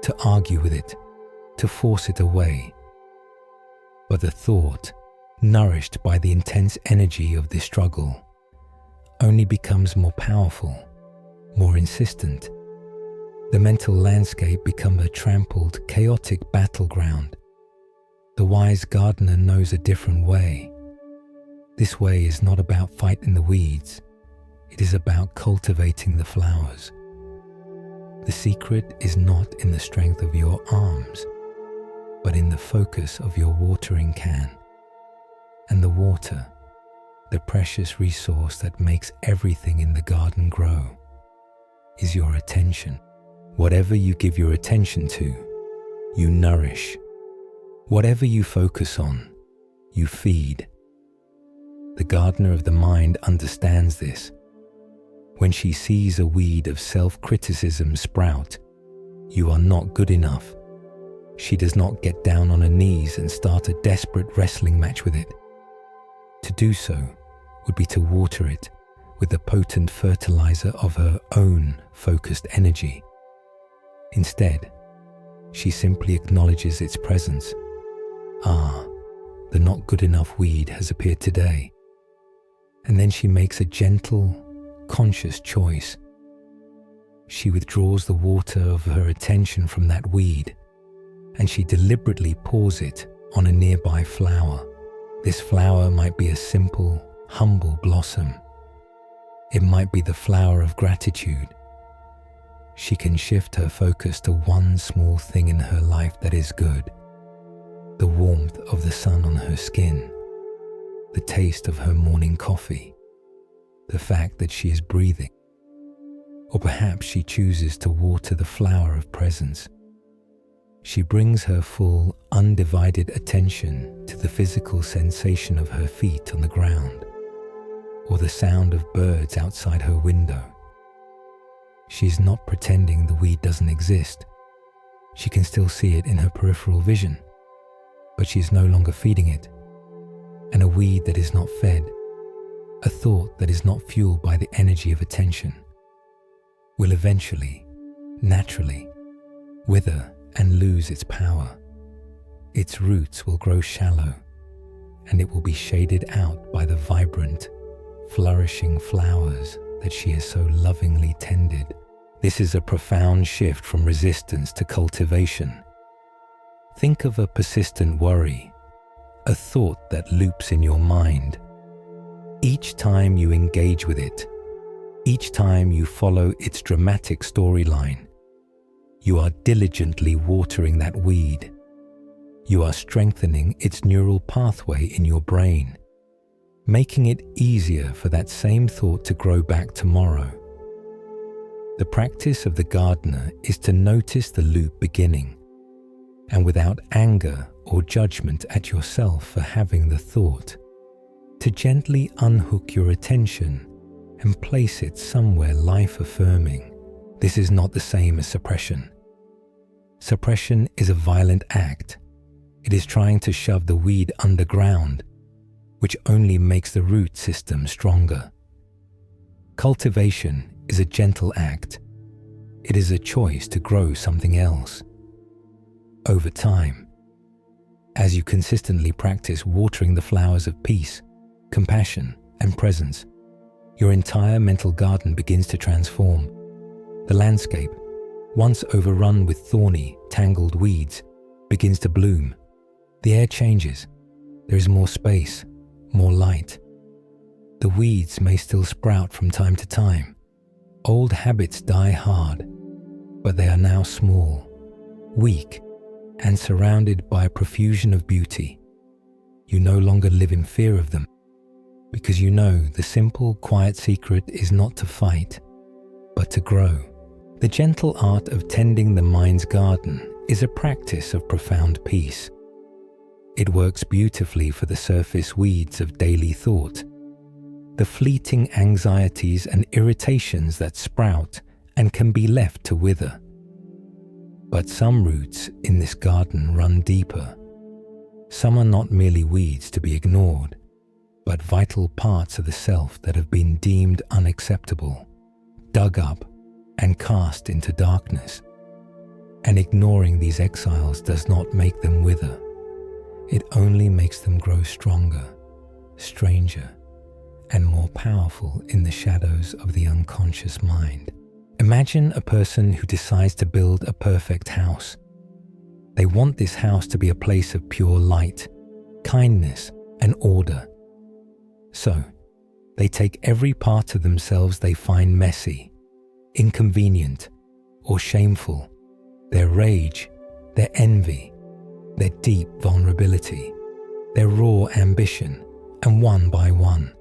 to argue with it, to force it away. But the thought, nourished by the intense energy of this struggle, only becomes more powerful, more insistent. The mental landscape becomes a trampled, chaotic battleground. The wise gardener knows a different way. This way is not about fighting the weeds. It is about cultivating the flowers. The secret is not in the strength of your arms, but in the focus of your watering can. And the water, the precious resource that makes everything in the garden grow, is your attention. Whatever you give your attention to, you nourish. Whatever you focus on, you feed. The gardener of the mind understands this. When she sees a weed of self-criticism sprout, you are not good enough. She does not get down on her knees and start a desperate wrestling match with it. To do so would be to water it with the potent fertilizer of her own focused energy. Instead, she simply acknowledges its presence. The not good enough weed has appeared today. And then she makes a gentle, conscious choice. She withdraws the water of her attention from that weed, and she deliberately pours it on a nearby flower. This flower might be a simple, humble blossom. It might be the flower of gratitude. She can shift her focus to one small thing in her life that is good. The warmth of the sun on her skin, the taste of her morning coffee, the fact that she is breathing. Or perhaps she chooses to water the flower of presence. She brings her full, undivided attention to the physical sensation of her feet on the ground, or the sound of birds outside her window. She's not pretending the weed doesn't exist. She can still see it in her peripheral vision, but she is no longer feeding it. And a weed that is not fed, a thought that is not fueled by the energy of attention, will eventually, naturally, wither and lose its power. Its roots will grow shallow, and it will be shaded out by the vibrant, flourishing flowers that she has so lovingly tended. This is a profound shift from resistance to cultivation. Think of a persistent worry, a thought that loops in your mind. Each time you engage with it, each time you follow its dramatic storyline, you are diligently watering that weed. You are strengthening its neural pathway in your brain, making it easier for that same thought to grow back tomorrow. The practice of the gardener is to notice the loop beginning, and without anger or judgment at yourself for having the thought, to gently unhook your attention and place it somewhere life-affirming. This is not the same as suppression. Suppression is a violent act. It is trying to shove the weed underground, which only makes the root system stronger. Cultivation is a gentle act. It is a choice to grow something else. Over time, as you consistently practice watering the flowers of peace, compassion, and presence, your entire mental garden begins to transform. The landscape, once overrun with thorny, tangled weeds, begins to bloom. The air changes. There is more space, more light. The weeds may still sprout from time to time. Old habits die hard, but they are now small, weak, and surrounded by a profusion of beauty. You no longer live in fear of them, because you know the simple, quiet secret is not to fight, but to grow. The gentle art of tending the mind's garden is a practice of profound peace. It works beautifully for the surface weeds of daily thought, the fleeting anxieties and irritations that sprout and can be left to wither. But some roots in this garden run deeper. Some are not merely weeds to be ignored, but vital parts of the self that have been deemed unacceptable, dug up and cast into darkness. And ignoring these exiles does not make them wither. It only makes them grow stronger, stranger, and more powerful in the shadows of the unconscious mind. Imagine a person who decides to build a perfect house. They want this house to be a place of pure light, kindness, and order. So, they take every part of themselves they find messy, inconvenient, or shameful, their rage, their envy, their deep vulnerability, their raw ambition, and one by one,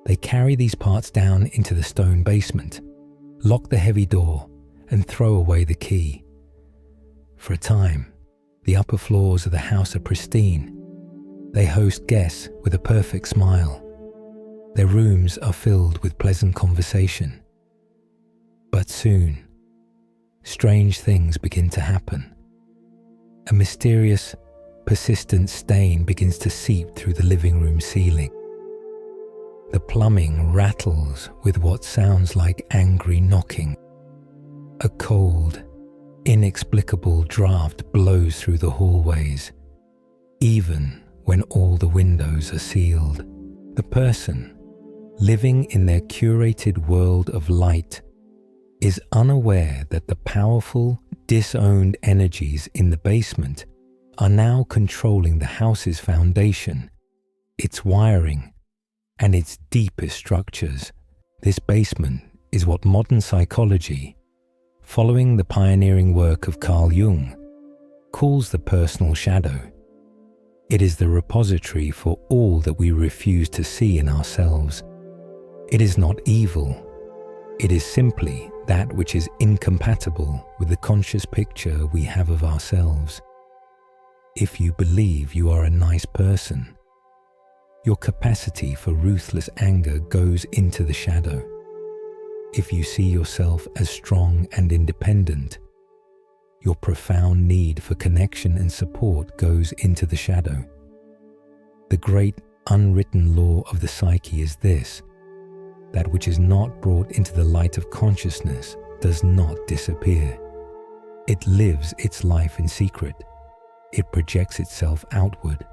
they carry these parts down into the stone basement, lock the heavy door, and throw away the key. For a time, the upper floors of the house are pristine. They host guests with a perfect smile. Their rooms are filled with pleasant conversation. But soon, strange things begin to happen. A mysterious, persistent stain begins to seep through the living room ceiling. The plumbing rattles with what sounds like angry knocking. A cold, inexplicable draft blows through the hallways, even when all the windows are sealed. The person, living in their curated world of light, is unaware that the powerful, disowned energies in the basement are now controlling the house's foundation, its wiring, and its deepest structures. This basement is what modern psychology, following the pioneering work of Carl Jung, calls the personal shadow. It is the repository for all that we refuse to see in ourselves. It is not evil. It is simply that which is incompatible with the conscious picture we have of ourselves. If you believe you are a nice person, your capacity for ruthless anger goes into the shadow. If you see yourself as strong and independent, your profound need for connection and support goes into the shadow. The great unwritten law of the psyche is this: that which is not brought into the light of consciousness does not disappear. It lives its life in secret. It projects itself outward.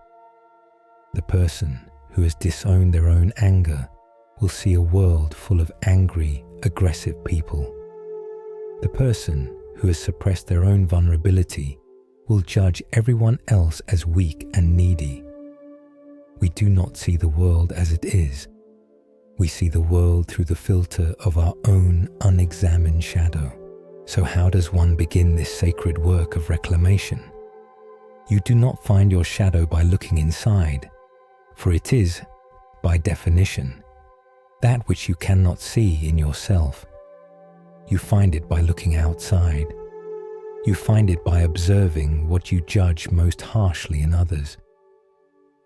The person who has disowned their own anger will see a world full of angry, aggressive people. The person who has suppressed their own vulnerability will judge everyone else as weak and needy. We do not see the world as it is. We see the world through the filter of our own unexamined shadow. So how does one begin this sacred work of reclamation? You do not find your shadow by looking inside, for it is, by definition, that which you cannot see in yourself. You find it by looking outside. You find it by observing what you judge most harshly in others.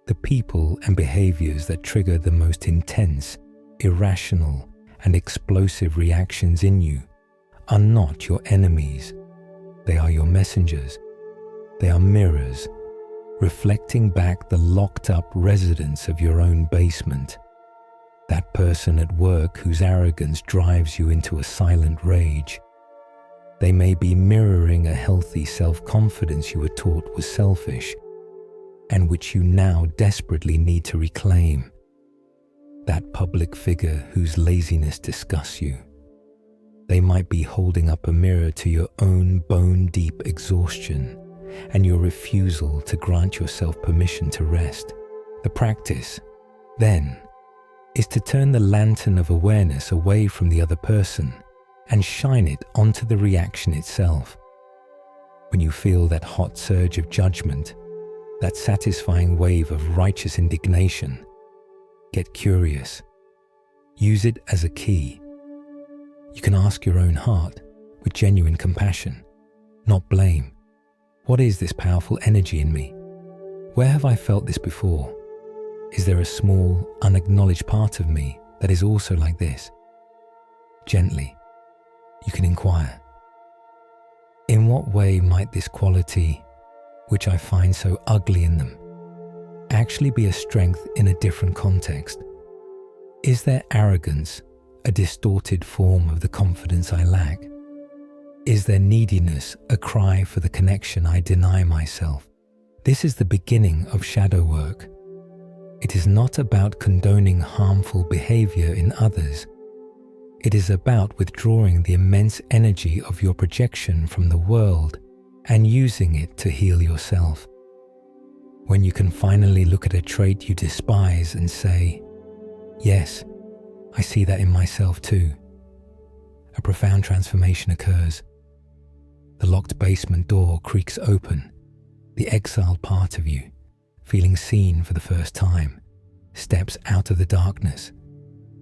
The people and behaviors that trigger the most intense, irrational, and explosive reactions in you are not your enemies. They are your messengers. They are mirrors, reflecting back the locked-up residents of your own basement. That person at work whose arrogance drives you into a silent rage. They may be mirroring a healthy self-confidence you were taught was selfish, and which you now desperately need to reclaim. That public figure whose laziness disgusts you. They might be holding up a mirror to your own bone-deep exhaustion and your refusal to grant yourself permission to rest. The practice, then, is to turn the lantern of awareness away from the other person and shine it onto the reaction itself. When you feel that hot surge of judgment, that satisfying wave of righteous indignation, get curious. Use it as a key. You can ask your own heart with genuine compassion, not blame. What is this powerful energy in me? Where have I felt this before? Is there a small, unacknowledged part of me that is also like this? Gently, you can inquire. In what way might this quality, which I find so ugly in them, actually be a strength in a different context? Is their arrogance a distorted form of the confidence I lack? Is their neediness a cry for the connection I deny myself? This is the beginning of shadow work. It is not about condoning harmful behavior in others. It is about withdrawing the immense energy of your projection from the world and using it to heal yourself. When you can finally look at a trait you despise and say, "Yes, I see that in myself too," a profound transformation occurs. The locked basement door creaks open. The exiled part of you, feeling seen for the first time, steps out of the darkness,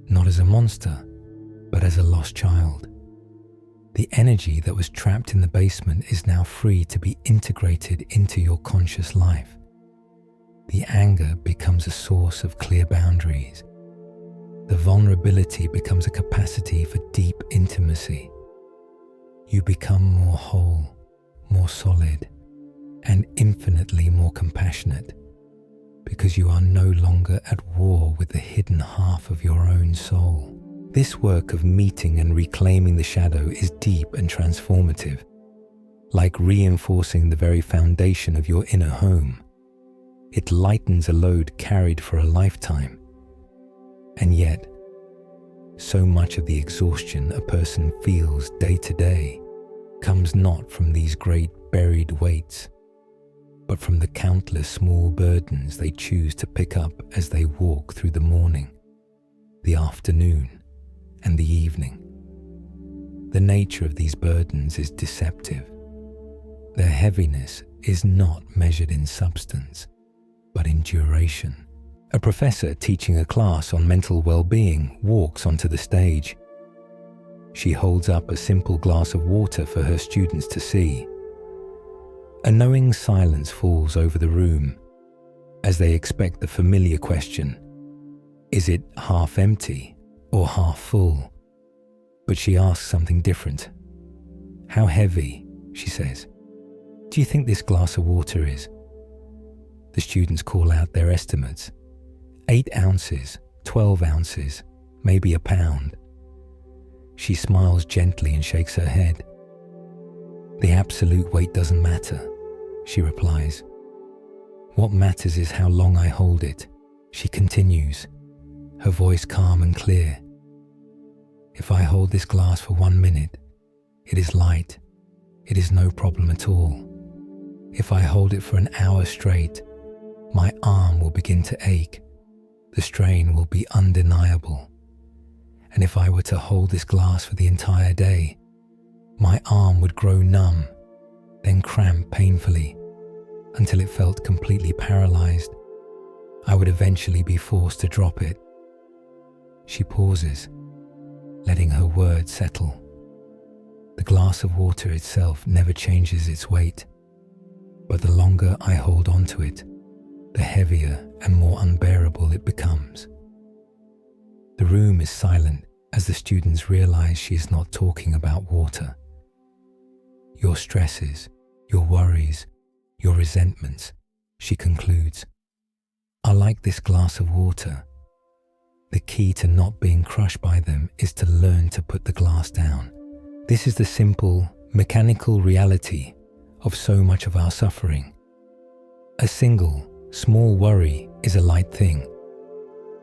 not as a monster, but as a lost child. The energy that was trapped in the basement is now free to be integrated into your conscious life. The anger becomes a source of clear boundaries. The vulnerability becomes a capacity for deep intimacy. You become more whole, more solid, and infinitely more compassionate, because you are no longer at war with the hidden half of your own soul. This work of meeting and reclaiming the shadow is deep and transformative, like reinforcing the very foundation of your inner home. It lightens a load carried for a lifetime. And yet, so much of the exhaustion a person feels day to day comes not from these great buried weights, but from the countless small burdens they choose to pick up as they walk through the morning, the afternoon, and the evening. The nature of these burdens is deceptive. Their heaviness is not measured in substance, but in duration. A professor teaching a class on mental well-being walks onto the stage. She holds up a simple glass of water for her students to see. A knowing silence falls over the room as they expect the familiar question, is it half empty or half full? But she asks something different. How heavy, she says, do you think this glass of water is? The students call out their estimates. 8 ounces, 12 ounces, maybe a pound. She smiles gently and shakes her head. The absolute weight doesn't matter, she replies. What matters is how long I hold it, she continues, her voice calm and clear. If I hold this glass for 1 minute, it is light. It is no problem at all. If I hold it for an hour straight, my arm will begin to ache. The strain will be undeniable. And if I were to hold this glass for the entire day, my arm would grow numb, then cramp painfully, until it felt completely paralyzed. I would eventually be forced to drop it. She pauses, letting her words settle. The glass of water itself never changes its weight, but the longer I hold onto it, the heavier and more unbearable it becomes. The room is silent as the students realize she is not talking about water. Your stresses, your worries, your resentments, she concludes, are like this glass of water. The key to not being crushed by them is to learn to put the glass down. This is the simple, mechanical reality of so much of our suffering. A single, small worry is a light thing.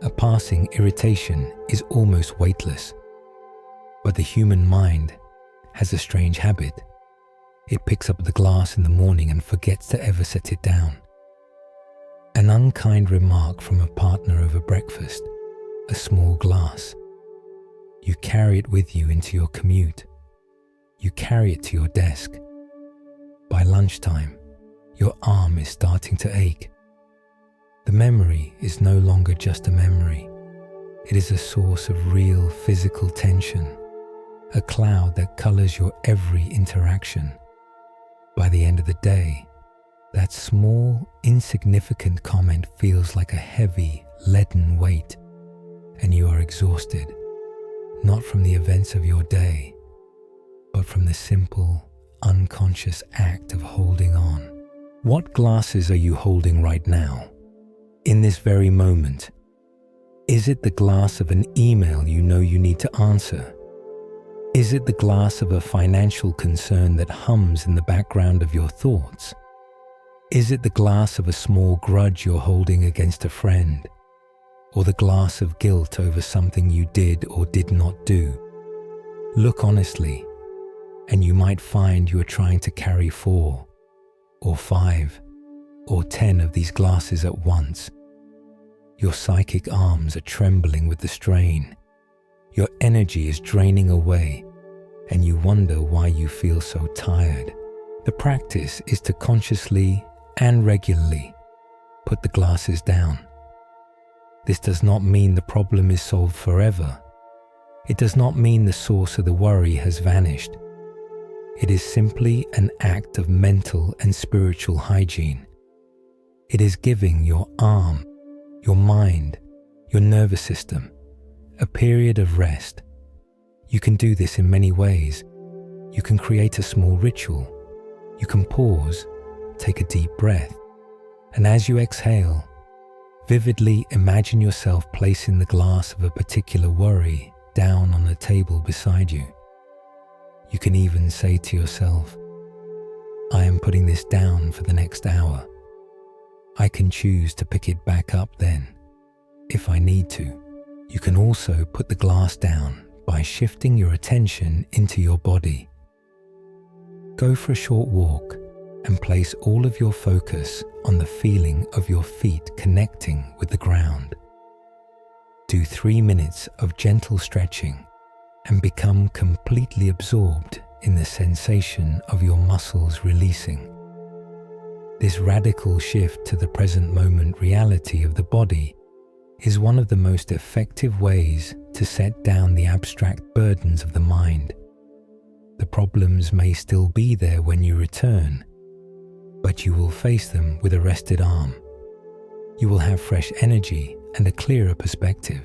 A passing irritation is almost weightless. But the human mind has a strange habit. It picks up the glass in the morning and forgets to ever set it down. An unkind remark from a partner over breakfast, a small glass. You carry it with you into your commute. You carry it to your desk. By lunchtime, your arm is starting to ache. The memory is no longer just a memory. It is a source of real physical tension, a cloud that colors your every interaction. By the end of the day, that small, insignificant comment feels like a heavy, leaden weight, and you are exhausted, not from the events of your day, but from the simple, unconscious act of holding on. What glasses are you holding right now? In this very moment? Is it the glass of an email you know you need to answer? Is it the glass of a financial concern that hums in the background of your thoughts? Is it the glass of a small grudge you're holding against a friend? Or the glass of guilt over something you did or did not do? Look honestly, and you might find you are trying to carry 4 or 5 or 10 of these glasses at once. Your psychic arms are trembling with the strain. Your energy is draining away, and you wonder why you feel so tired. The practice is to consciously and regularly put the glasses down. This does not mean the problem is solved forever. It does not mean the source of the worry has vanished. It is simply an act of mental and spiritual hygiene. It is giving your arm, your mind, your nervous system a period of rest. You can do this in many ways. You can create a small ritual. You can pause, take a deep breath, and as you exhale, vividly imagine yourself placing the glass of a particular worry down on the table beside you. You can even say to yourself, I am putting this down for the next hour. I can choose to pick it back up then, if I need to. You can also put the glass down by shifting your attention into your body. Go for a short walk and place all of your focus on the feeling of your feet connecting with the ground. Do 3 minutes of gentle stretching and become completely absorbed in the sensation of your muscles releasing. This radical shift to the present moment reality of the body is one of the most effective ways to set down the abstract burdens of the mind. The problems may still be there when you return, but you will face them with a rested arm. You will have fresh energy and a clearer perspective.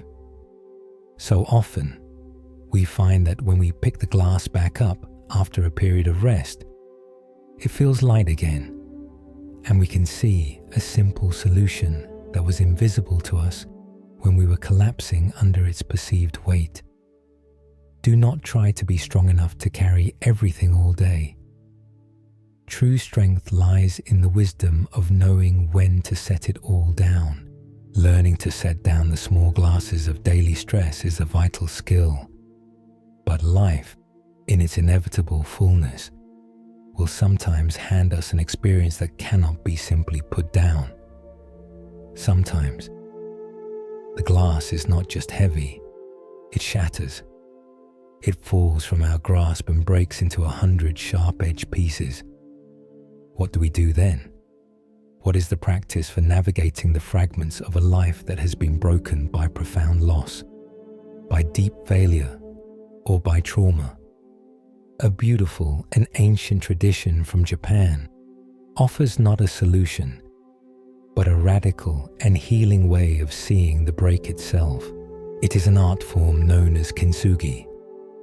So often, we find that when we pick the glass back up after a period of rest, it feels light again, and we can see a simple solution that was invisible to us when we were collapsing under its perceived weight. Do not try to be strong enough to carry everything all day. True strength lies in the wisdom of knowing when to set it all down. Learning to set down the small glasses of daily stress is a vital skill. But life, in its inevitable fullness, will sometimes hand us an experience that cannot be simply put down. Sometimes, the glass is not just heavy, it shatters. It falls from our grasp and breaks into 100 sharp-edged pieces. What do we do then? What is the practice for navigating the fragments of a life that has been broken by profound loss, by deep failure, or by trauma? A beautiful and ancient tradition from Japan offers not a solution, but a radical and healing way of seeing the break itself. It is an art form known as kintsugi,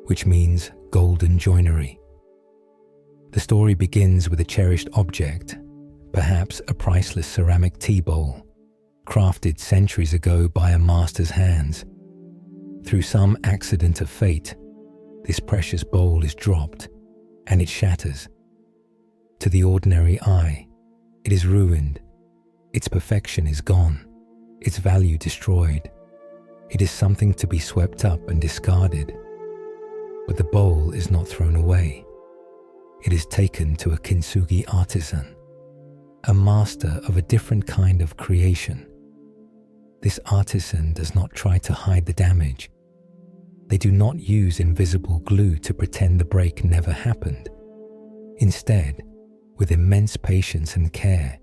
which means golden joinery. The story begins with a cherished object, perhaps a priceless ceramic tea bowl, crafted centuries ago by a master's hands. Through some accident of fate, this precious bowl is dropped and it shatters. To the ordinary eye, it is ruined. Its perfection is gone, its value destroyed. It is something to be swept up and discarded. But the bowl is not thrown away. It is taken to a kintsugi artisan, a master of a different kind of creation. This artisan does not try to hide the damage. They do not use invisible glue to pretend the break never happened. Instead, with immense patience and care,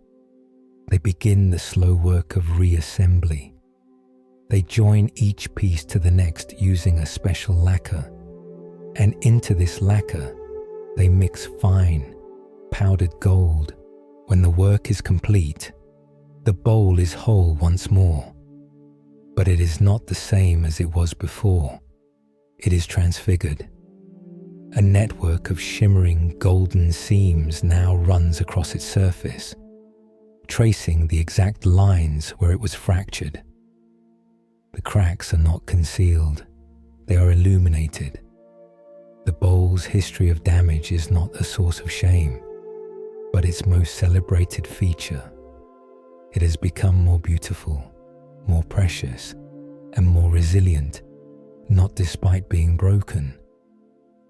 they begin the slow work of reassembly. They join each piece to the next using a special lacquer, and into this lacquer, they mix fine, powdered gold. When the work is complete, the bowl is whole once more. But it is not the same as it was before. It is transfigured. A network of shimmering golden seams now runs across its surface, tracing the exact lines where it was fractured. The cracks are not concealed, they are illuminated. The bowl's history of damage is not a source of shame, but its most celebrated feature. It has become more beautiful, more precious, and more resilient, not despite being broken,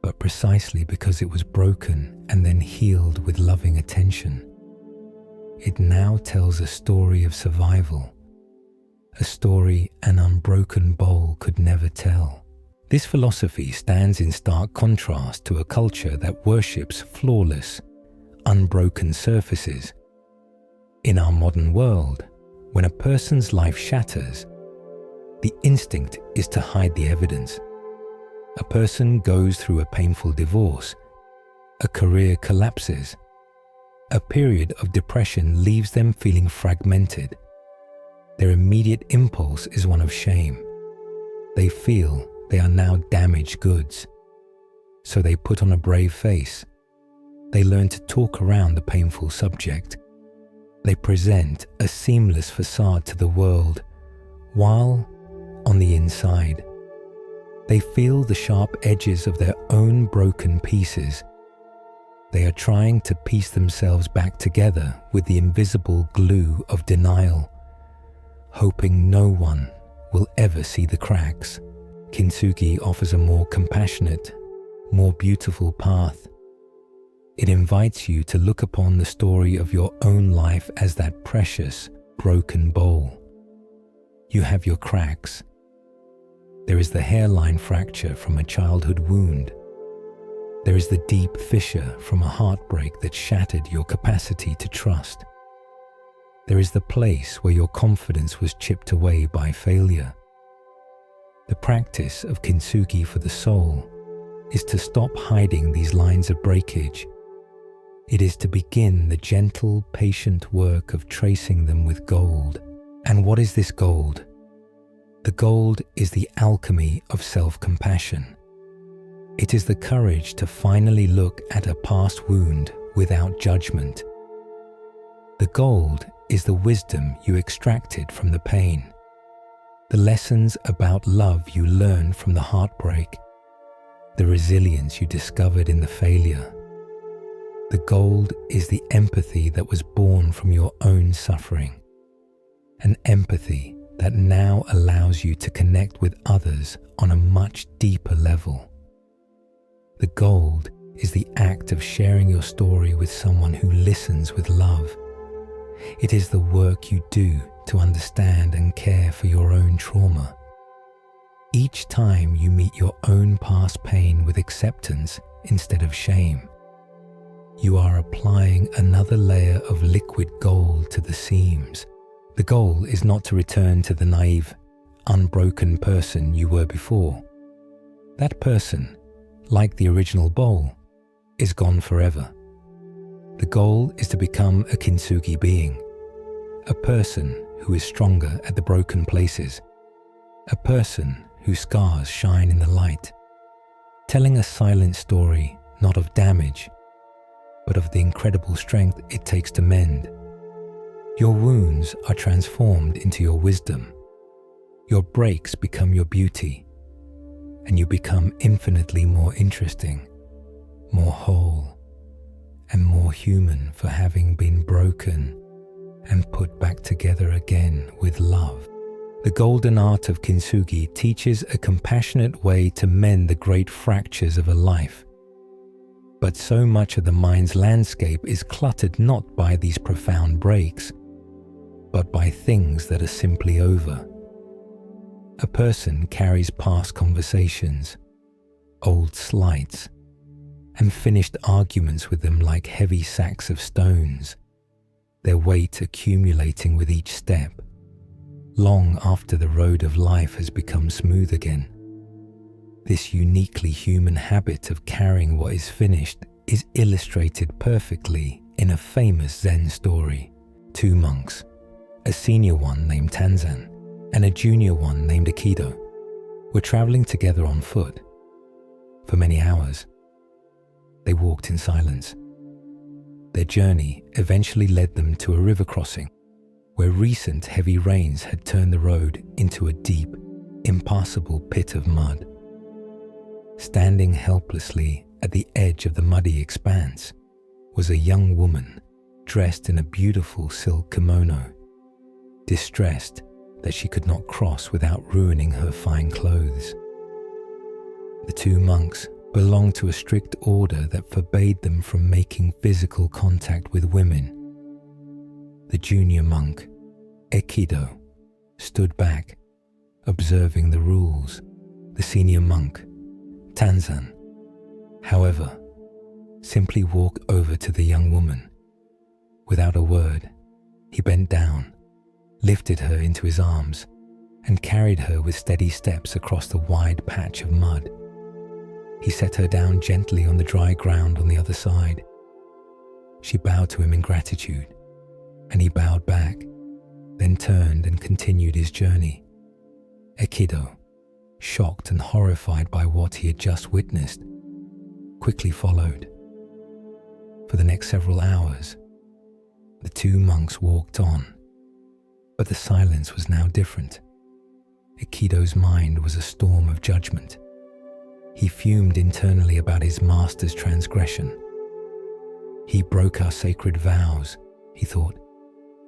but precisely because it was broken and then healed with loving attention. It now tells a story of survival, a story an unbroken bowl could never tell. This philosophy stands in stark contrast to a culture that worships flawless, unbroken surfaces. In our modern world, when a person's life shatters, the instinct is to hide the evidence. A person goes through a painful divorce, a career collapses, a period of depression leaves them feeling fragmented. Their immediate impulse is one of shame. They feel they are now damaged goods. So they put on a brave face. They learn to talk around the painful subject. They present a seamless facade to the world, while, on the inside, they feel the sharp edges of their own broken pieces. They are trying to piece themselves back together with the invisible glue of denial, hoping no one will ever see the cracks. Kintsugi offers a more compassionate, more beautiful path. It invites you to look upon the story of your own life as that precious, broken bowl. You have your cracks. There is the hairline fracture from a childhood wound. There is the deep fissure from a heartbreak that shattered your capacity to trust. There is the place where your confidence was chipped away by failure. The practice of kintsugi for the soul is to stop hiding these lines of breakage. It is to begin the gentle, patient work of tracing them with gold. And what is this gold? The gold is the alchemy of self-compassion. It is the courage to finally look at a past wound without judgment. The gold is the wisdom you extracted from the pain, the lessons about love you learned from the heartbreak, the resilience you discovered in the failure. The gold is the empathy that was born from your own suffering, an empathy that now allows you to connect with others on a much deeper level. The gold is the act of sharing your story with someone who listens with love. It is the work you do to understand and care for your own trauma. Each time you meet your own past pain with acceptance instead of shame, you are applying another layer of liquid gold to the seams. The goal is not to return to the naive, unbroken person you were before. That person, like the original bowl, is gone forever. The goal is to become a kintsugi being, a person who is stronger at the broken places, a person whose scars shine in the light, telling a silent story not of damage, but of the incredible strength it takes to mend. Your wounds are transformed into your wisdom. Your breaks become your beauty, and you become infinitely more interesting, more whole, and more human for having been broken and put back together again with love. The golden art of kintsugi teaches a compassionate way to mend the great fractures of a life. But so much of the mind's landscape is cluttered not by these profound breaks, but by things that are simply over. A person carries past conversations, old slights, and finished arguments with them like heavy sacks of stones, their weight accumulating with each step, long after the road of life has become smooth again. This uniquely human habit of carrying what is finished is illustrated perfectly in a famous Zen story. Two monks, a senior one named Tanzan and a junior one named Aikido, were traveling together on foot. For many hours, they walked in silence. Their journey eventually led them to a river crossing where recent heavy rains had turned the road into a deep, impassable pit of mud. Standing helplessly at the edge of the muddy expanse was a young woman dressed in a beautiful silk kimono, distressed that she could not cross without ruining her fine clothes. The two monks belonged to a strict order that forbade them from making physical contact with women. The junior monk, Aikido, stood back, observing the rules. The senior monk, Tanzan, however, simply walked over to the young woman. Without a word, he bent down, lifted her into his arms, and carried her with steady steps across the wide patch of mud. He set her down gently on the dry ground on the other side. She bowed to him in gratitude, and he bowed back, then turned and continued his journey. Aikido, shocked and horrified by what he had just witnessed, quickly followed. For the next several hours, the two monks walked on, but the silence was now different. Aikido's mind was a storm of judgment. He fumed internally about his master's transgression. He broke our sacred vows, he thought.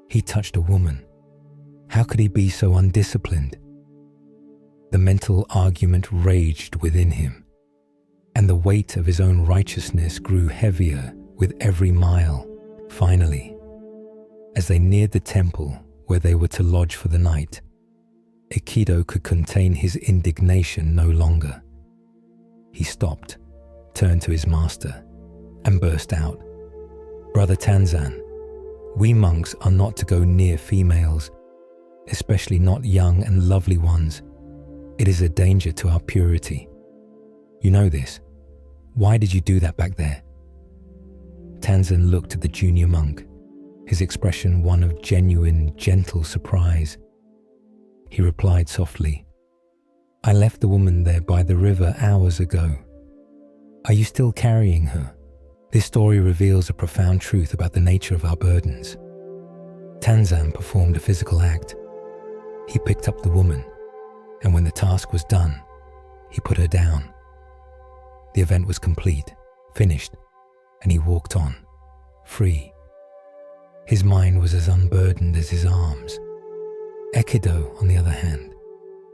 He touched a woman. How could he be so undisciplined? The mental argument raged within him, and the weight of his own righteousness grew heavier with every mile. Finally, as they neared the temple where they were to lodge for the night, Aikido could contain his indignation no longer. He stopped, turned to his master, and burst out, "Brother Tanzan, we monks are not to go near females, especially not young and lovely ones. It is a danger to our purity. You know this. Why did you do that back there?" Tanzan looked at the junior monk, his expression one of genuine, gentle surprise. He replied softly, "I left the woman there by the river hours ago. Are you still carrying her?" This story reveals a profound truth about the nature of our burdens. Tanzan performed a physical act. He picked up the woman, and when the task was done, he put her down. The event was complete, finished, and he walked on, free. His mind was as unburdened as his arms. Aikido, on the other hand,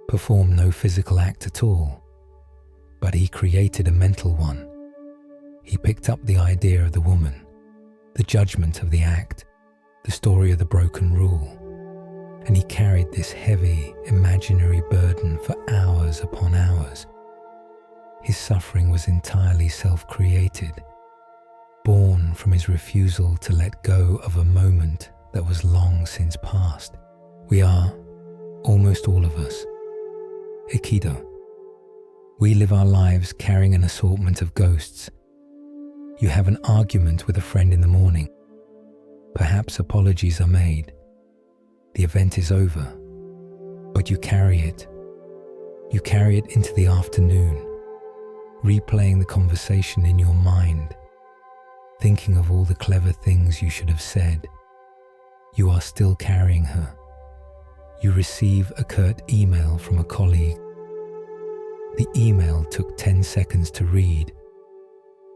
performed no physical act at all, but he created a mental one. He picked up the idea of the woman, the judgment of the act, the story of the broken rule, and he carried this heavy, imaginary burden for hours upon hours. His suffering was entirely self-created, born from his refusal to let go of a moment that was long since past. We are, almost all of us, Aikido. We live our lives carrying an assortment of ghosts. You have an argument with a friend in the morning. Perhaps apologies are made. The event is over, but you carry it. You carry it into the afternoon, replaying the conversation in your mind, thinking of all the clever things you should have said. You are still carrying her. You receive a curt email from a colleague. The email took 10 seconds to read,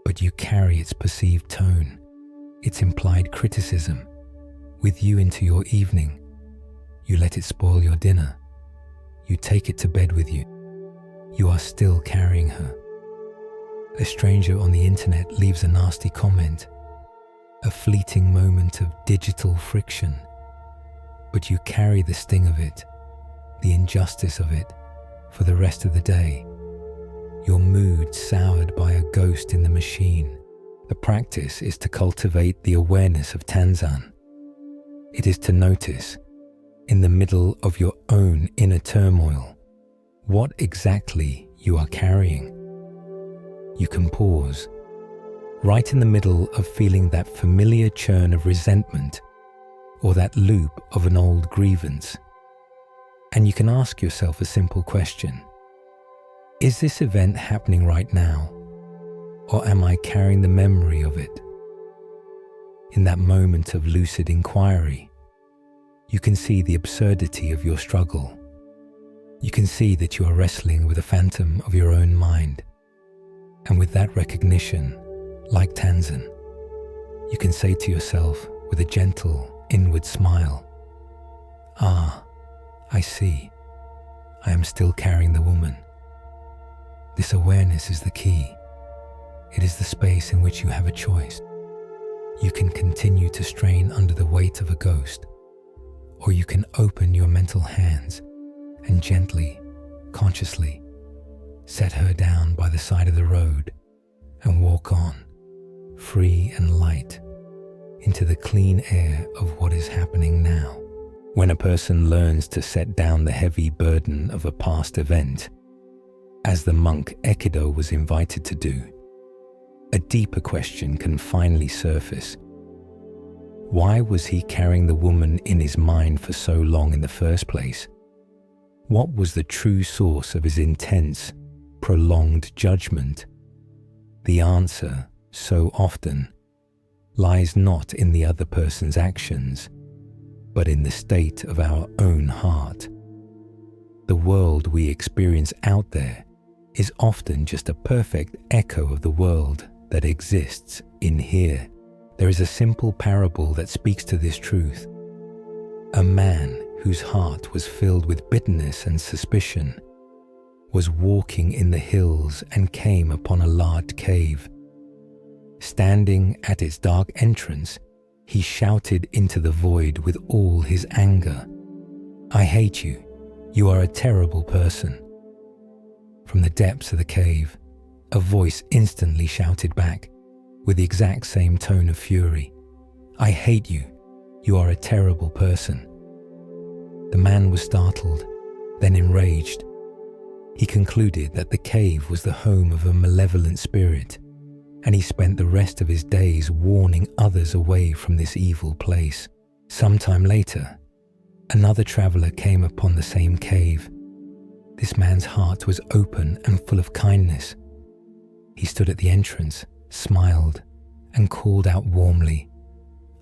but you carry its perceived tone, its implied criticism, with you into your evening. You let it spoil your dinner. You take it to bed with you. You are still carrying her. A stranger on the internet leaves a nasty comment, a fleeting moment of digital friction, but you carry the sting of it, the injustice of it, for the rest of the day. Your mood soured by a ghost in the machine. The practice is to cultivate the awareness of Tanzan. It is to notice, in the middle of your own inner turmoil, what exactly you are carrying. You can pause, right in the middle of feeling that familiar churn of resentment or that loop of an old grievance. And you can ask yourself a simple question. Is this event happening right now, or am I carrying the memory of it? In that moment of lucid inquiry, you can see the absurdity of your struggle. You can see that you are wrestling with a phantom of your own mind. And with that recognition, like Tanzan, you can say to yourself with a gentle, inward smile, "Ah, I see. I am still carrying the woman." This awareness is the key. It is the space in which you have a choice. You can continue to strain under the weight of a ghost, or you can open your mental hands and gently, consciously, set her down by the side of the road and walk on, free and light, into the clean air of what is happening now. When a person learns to set down the heavy burden of a past event, as the monk Aikido was invited to do, a deeper question can finally surface. Why was he carrying the woman in his mind for so long in the first place? What was the true source of his intense, prolonged judgment? The answer, so often, lies not in the other person's actions, but in the state of our own heart. The world we experience out there is often just a perfect echo of the world that exists in here. There is a simple parable that speaks to this truth. A man whose heart was filled with bitterness and suspicion was walking in the hills and came upon a large cave. Standing at its dark entrance, he shouted into the void with all his anger, "I hate you. You are a terrible person." From the depths of the cave, a voice instantly shouted back, with the exact same tone of fury, "I hate you. You are a terrible person." The man was startled, then enraged. He concluded that the cave was the home of a malevolent spirit, and he spent the rest of his days warning others away from this evil place. Sometime later, another traveler came upon the same cave. This man's heart was open and full of kindness. He stood at the entrance, smiled, and called out warmly,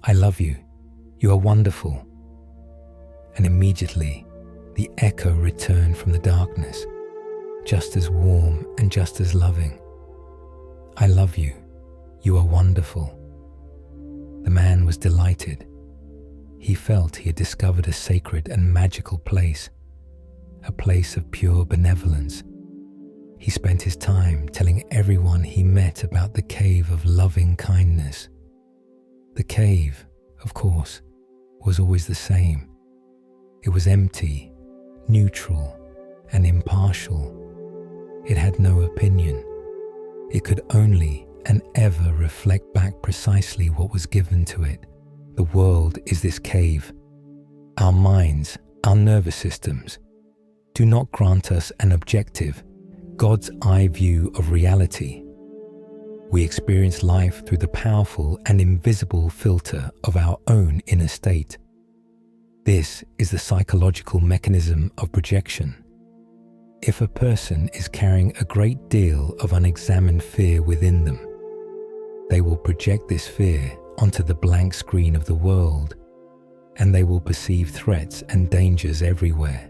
"I love you. You are wonderful." And immediately, the echo returned from the darkness, just as warm and just as loving. "I love you. You are wonderful." The man was delighted. He felt he had discovered a sacred and magical place, a place of pure benevolence. He spent his time telling everyone he met about the cave of loving kindness. The cave, of course, was always the same. It was empty, neutral, and impartial. It had no opinion. It could only and ever reflect back precisely what was given to it. The world is this cave. Our minds, our nervous systems, do not grant us an objective, God's eye view of reality. We experience life through the powerful and invisible filter of our own inner state. This is the psychological mechanism of projection. If a person is carrying a great deal of unexamined fear within them, they will project this fear onto the blank screen of the world, and they will perceive threats and dangers everywhere.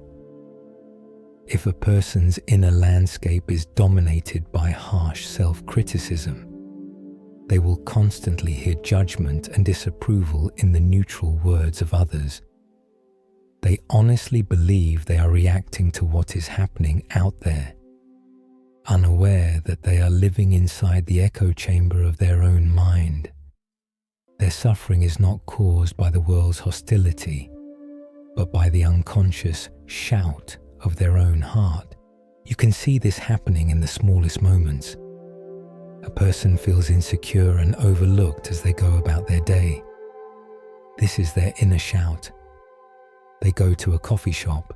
If a person's inner landscape is dominated by harsh self-criticism, they will constantly hear judgment and disapproval in the neutral words of others. They honestly believe they are reacting to what is happening out there, unaware that they are living inside the echo chamber of their own mind. Their suffering is not caused by the world's hostility, but by the unconscious shout of their own heart. You can see this happening in the smallest moments. A person feels insecure and overlooked as they go about their day. This is their inner shout. They go to a coffee shop,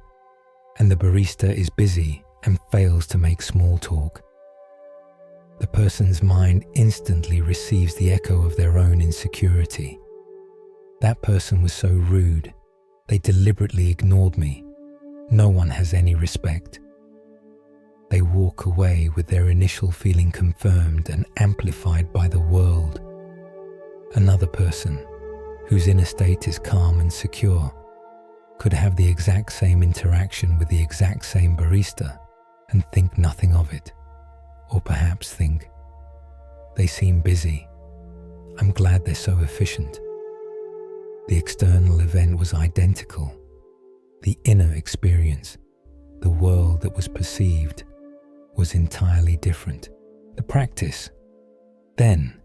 and the barista is busy and fails to make small talk. The person's mind instantly receives the echo of their own insecurity. That person was so rude. They deliberately ignored me. No one has any respect. They walk away with their initial feeling confirmed and amplified by the world. Another person, whose inner state is calm and secure, could have the exact same interaction with the exact same barista and think nothing of it, or perhaps think, "They seem busy. I'm glad they're so efficient." The external event was identical. The inner experience, the world that was perceived, was entirely different. The practice, then,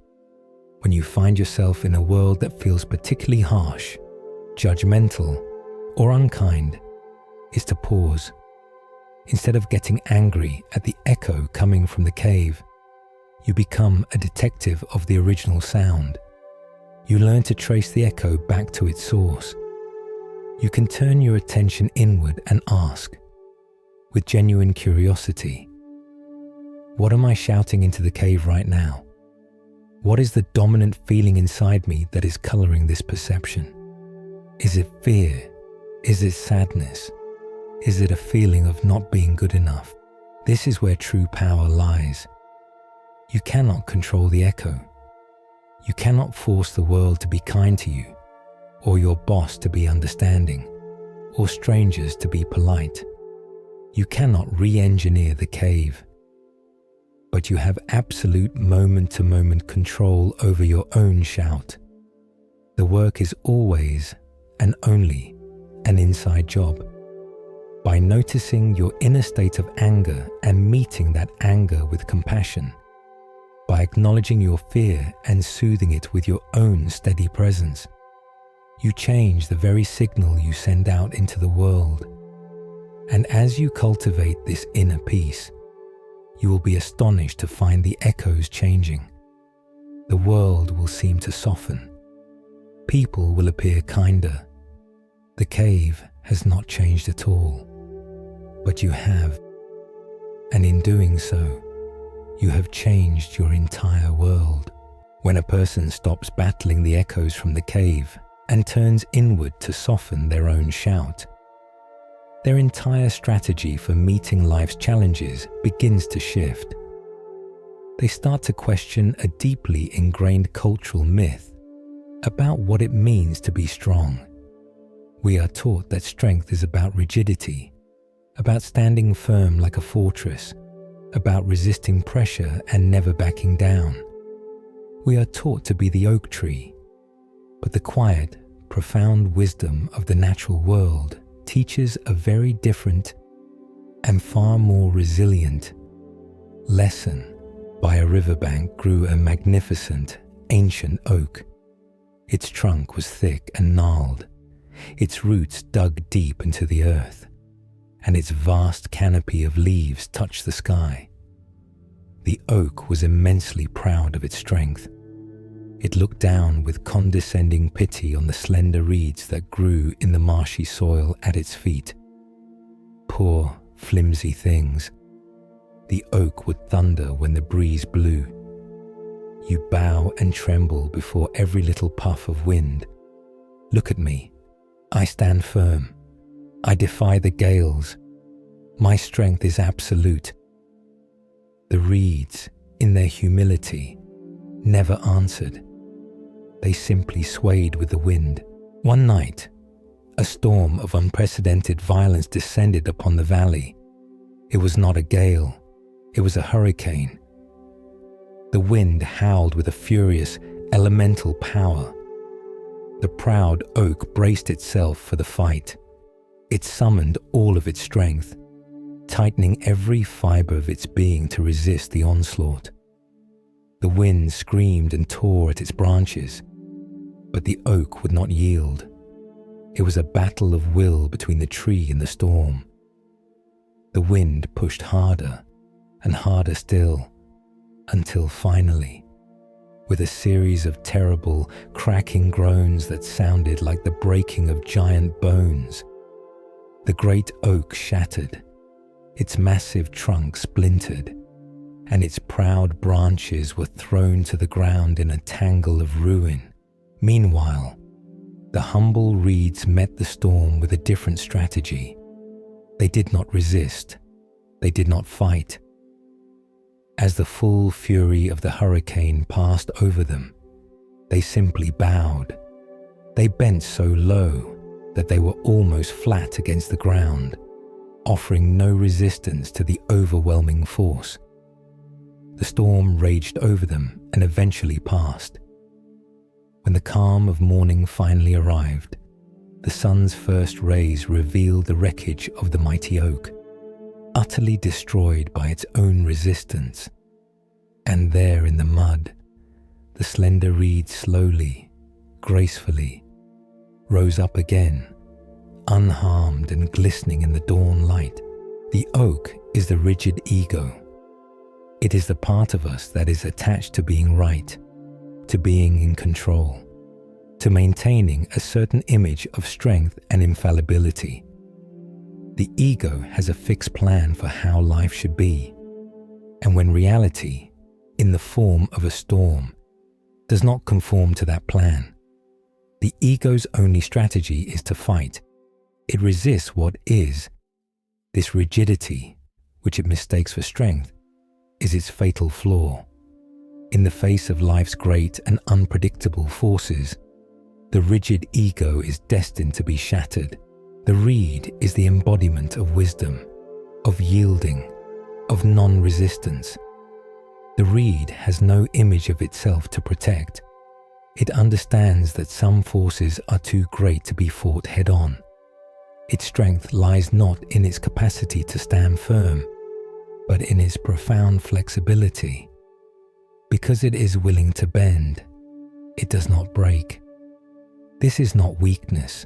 when you find yourself in a world that feels particularly harsh, judgmental, or unkind, is to pause. Instead of getting angry at the echo coming from the cave, you become a detective of the original sound. You learn to trace the echo back to its source. You can turn your attention inward and ask, with genuine curiosity, what am I shouting into the cave right now? What is the dominant feeling inside me that is coloring this perception? Is it fear? Is it sadness? Is it a feeling of not being good enough? This is where true power lies. You cannot control the echo. You cannot force the world to be kind to you, or your boss to be understanding, or strangers to be polite. You cannot re-engineer the cave. But you have absolute moment-to-moment control over your own shout. The work is always and only an inside job. By noticing your inner state of anger and meeting that anger with compassion, by acknowledging your fear and soothing it with your own steady presence, you change the very signal you send out into the world. And as you cultivate this inner peace, you will be astonished to find the echoes changing. The world will seem to soften. People will appear kinder. The cave has not changed at all, but you have. And in doing so, you have changed your entire world. When a person stops battling the echoes from the cave and turns inward to soften their own shout, their entire strategy for meeting life's challenges begins to shift. They start to question a deeply ingrained cultural myth about what it means to be strong. We are taught that strength is about rigidity, about standing firm like a fortress, about resisting pressure and never backing down. We are taught to be the oak tree, but the quiet, profound wisdom of the natural world teaches a very different and far more resilient lesson. By a riverbank grew a magnificent, ancient oak. Its trunk was thick and gnarled, its roots dug deep into the earth, and its vast canopy of leaves touched the sky. The oak was immensely proud of its strength. It looked down with condescending pity on the slender reeds that grew in the marshy soil at its feet. Poor, flimsy things. The oak would thunder when the breeze blew. You bow and tremble before every little puff of wind. Look at me. I stand firm. I defy the gales. My strength is absolute. The reeds, in their humility, never answered. They simply swayed with the wind. One night, a storm of unprecedented violence descended upon the valley. It was not a gale, it was a hurricane. The wind howled with a furious, elemental power. The proud oak braced itself for the fight. It summoned all of its strength, tightening every fiber of its being to resist the onslaught. The wind screamed and tore at its branches, but the oak would not yield. It was a battle of will between the tree and the storm. The wind pushed harder and harder still, until finally, with a series of terrible, cracking groans that sounded like the breaking of giant bones, the great oak shattered, its massive trunk splintered, and its proud branches were thrown to the ground in a tangle of ruin. Meanwhile, the humble reeds met the storm with a different strategy. They did not resist. They did not fight. As the full fury of the hurricane passed over them, they simply bowed. They bent so low that they were almost flat against the ground, offering no resistance to the overwhelming force. The storm raged over them and eventually passed. When the calm of morning finally arrived, the sun's first rays revealed the wreckage of the mighty oak, utterly destroyed by its own resistance. And there in the mud, the slender reed slowly, gracefully, rose up again, unharmed and glistening in the dawn light. The oak is the rigid ego. It is the part of us that is attached to being right, to being in control, to maintaining a certain image of strength and infallibility. The ego has a fixed plan for how life should be, and when reality, in the form of a storm, does not conform to that plan, the ego's only strategy is to fight. It resists what is. This rigidity, which it mistakes for strength, is its fatal flaw. In the face of life's great and unpredictable forces, the rigid ego is destined to be shattered. The reed is the embodiment of wisdom, of yielding, of non-resistance. The reed has no image of itself to protect. It understands that some forces are too great to be fought head-on. Its strength lies not in its capacity to stand firm, but in its profound flexibility. Because it is willing to bend, it does not break. This is not weakness.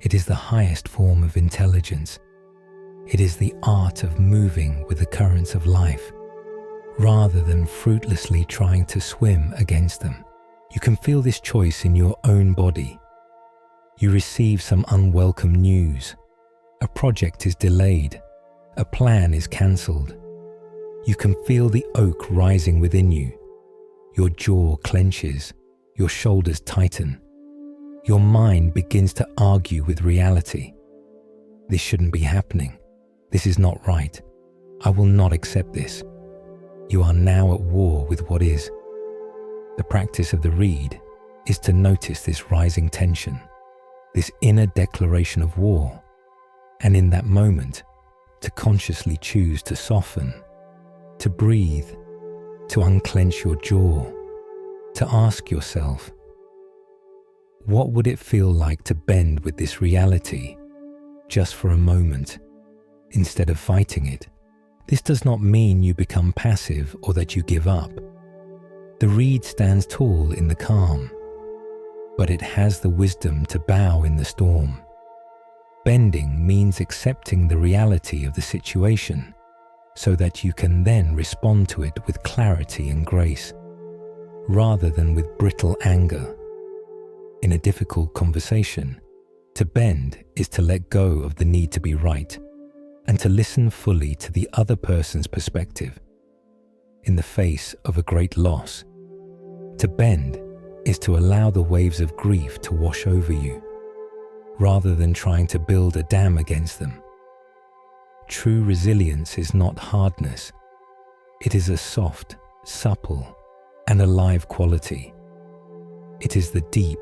It is the highest form of intelligence. It is the art of moving with the currents of life, rather than fruitlessly trying to swim against them. You can feel this choice in your own body. You receive some unwelcome news. A project is delayed. A plan is cancelled. You can feel the oak rising within you. Your jaw clenches. Your shoulders tighten. Your mind begins to argue with reality. This shouldn't be happening. This is not right. I will not accept this. You are now at war with what is. The practice of the reed is to notice this rising tension, this inner declaration of war, and in that moment, to consciously choose to soften, to breathe, to unclench your jaw, to ask yourself, what would it feel like to bend with this reality just for a moment, instead of fighting it? This does not mean you become passive or that you give up. The reed stands tall in the calm, but it has the wisdom to bow in the storm. Bending means accepting the reality of the situation so that you can then respond to it with clarity and grace, rather than with brittle anger. In a difficult conversation, to bend is to let go of the need to be right and to listen fully to the other person's perspective. In the face of a great loss, to bend is to allow the waves of grief to wash over you, rather than trying to build a dam against them. True resilience is not hardness. It is a soft, supple, and alive quality. It is the deep,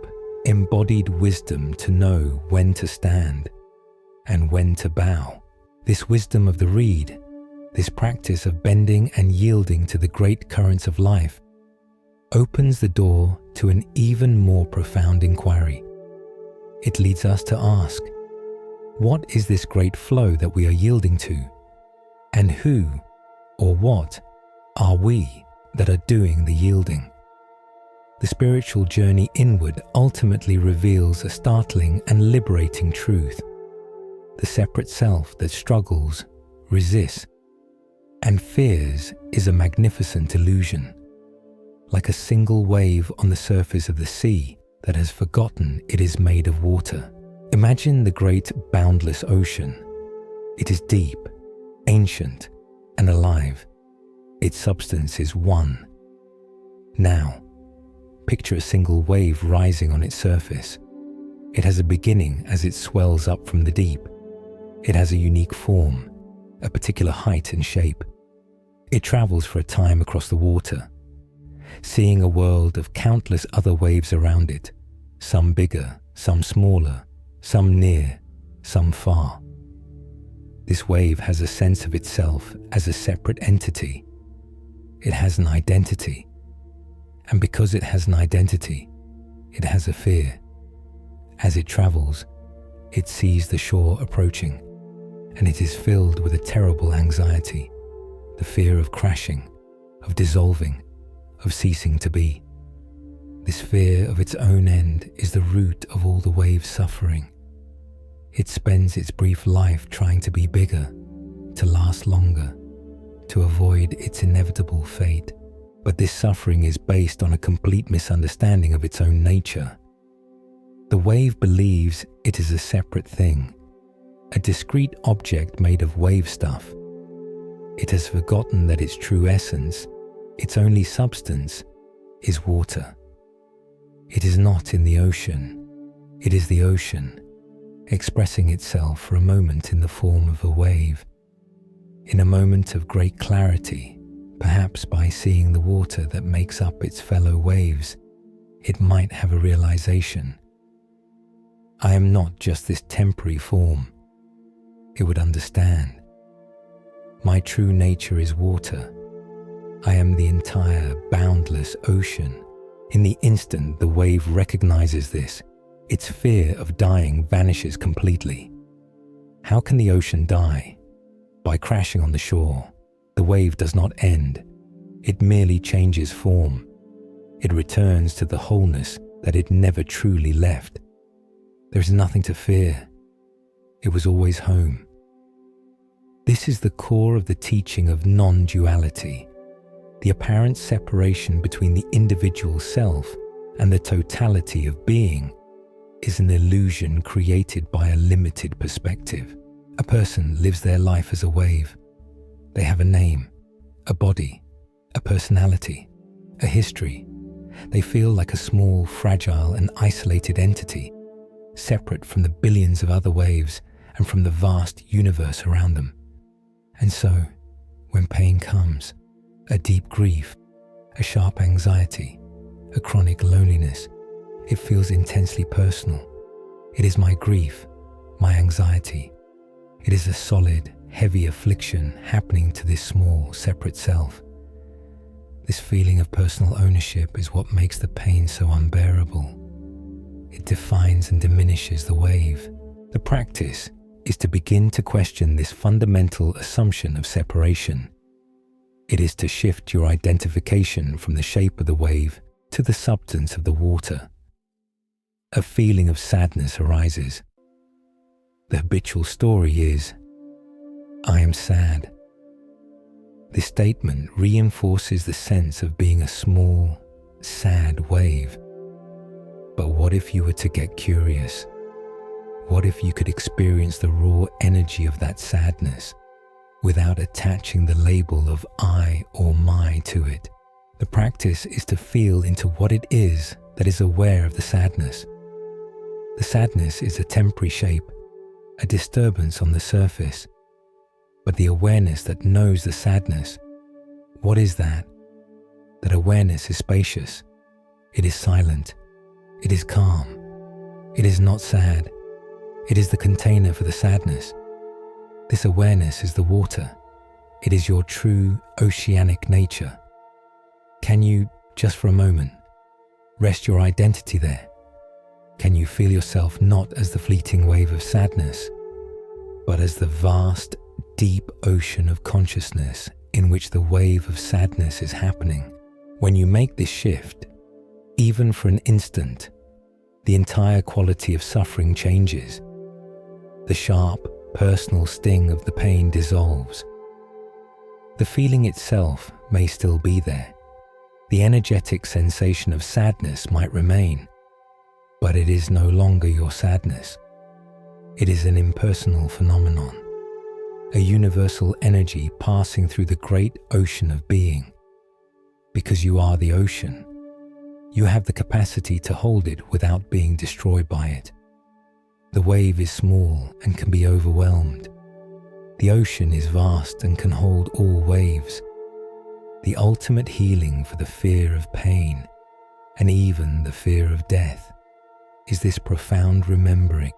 embodied wisdom to know when to stand and when to bow. This wisdom of the reed, this practice of bending and yielding to the great currents of life, opens the door to an even more profound inquiry. It leads us to ask, what is this great flow that we are yielding to? And who or what are we that are doing the yielding? The spiritual journey inward ultimately reveals a startling and liberating truth. The separate self that struggles, resists, and fears is a magnificent illusion, like a single wave on the surface of the sea that has forgotten it is made of water. Imagine the great boundless ocean. It is deep, ancient, and alive. Its substance is one. Now, picture a single wave rising on its surface. It has a beginning as it swells up from the deep. It has a unique form, a particular height and shape. It travels for a time across the water, seeing a world of countless other waves around it, some bigger, some smaller, some near, some far. This wave has a sense of itself as a separate entity. It has an identity, and because it has an identity, it has a fear. As it travels, it sees the shore approaching, and it is filled with a terrible anxiety, the fear of crashing, of dissolving, of ceasing to be. This fear of its own end is the root of all the wave's suffering. It spends its brief life trying to be bigger, to last longer, to avoid its inevitable fate. But this suffering is based on a complete misunderstanding of its own nature. The wave believes it is a separate thing, a discrete object made of wave stuff. It has forgotten that its true essence, its only substance, is water. It is not in the ocean. It is the ocean, expressing itself for a moment in the form of a wave. In a moment of great clarity, Perhaps by seeing the water that makes up its fellow waves, it might have a realization. I am not just this temporary form. It would understand. My true nature is water. I am the entire boundless ocean. In the instant the wave recognizes this, its fear of dying vanishes completely. How can the ocean die? By crashing on the shore. The wave does not end. It merely changes form. It returns to the wholeness that it never truly left. There is nothing to fear. It was always home. This is the core of the teaching of non-duality. The apparent separation between the individual self and the totality of being is an illusion created by a limited perspective. A person lives their life as a wave. They have a name, a body, a personality, a history. They feel like a small, fragile and isolated entity, separate from the billions of other waves and from the vast universe around them. And so, when pain comes, a deep grief, a sharp anxiety, a chronic loneliness, it feels intensely personal. It is my grief, my anxiety. It is a solid, heavy affliction happening to this small, separate self. This feeling of personal ownership is what makes the pain so unbearable. It defines and diminishes the wave. The practice is to begin to question this fundamental assumption of separation. It is to shift your identification from the shape of the wave to the substance of the water. A feeling of sadness arises. The habitual story is, I am sad. This statement reinforces the sense of being a small, sad wave. But what if you were to get curious? What if you could experience the raw energy of that sadness without attaching the label of I or my to it? The practice is to feel into what it is that is aware of the sadness. The sadness is a temporary shape, a disturbance on the surface. But the awareness that knows the sadness, what is that? That awareness is spacious. It is silent. It is calm. It is not sad. It is the container for the sadness. This awareness is the water. It is your true oceanic nature. Can you, just for a moment, rest your identity there? Can you feel yourself not as the fleeting wave of sadness, but as the vast, deep ocean of consciousness in which the wave of sadness is happening? When you make this shift, even for an instant, the entire quality of suffering changes. The sharp, personal sting of the pain dissolves. The feeling itself may still be there. The energetic sensation of sadness might remain, but it is no longer your sadness. It is an impersonal phenomenon, a universal energy passing through the great ocean of being. Because you are the ocean, you have the capacity to hold it without being destroyed by it. The wave is small and can be overwhelmed. The ocean is vast and can hold all waves. The ultimate healing for the fear of pain, and even the fear of death, is this profound remembering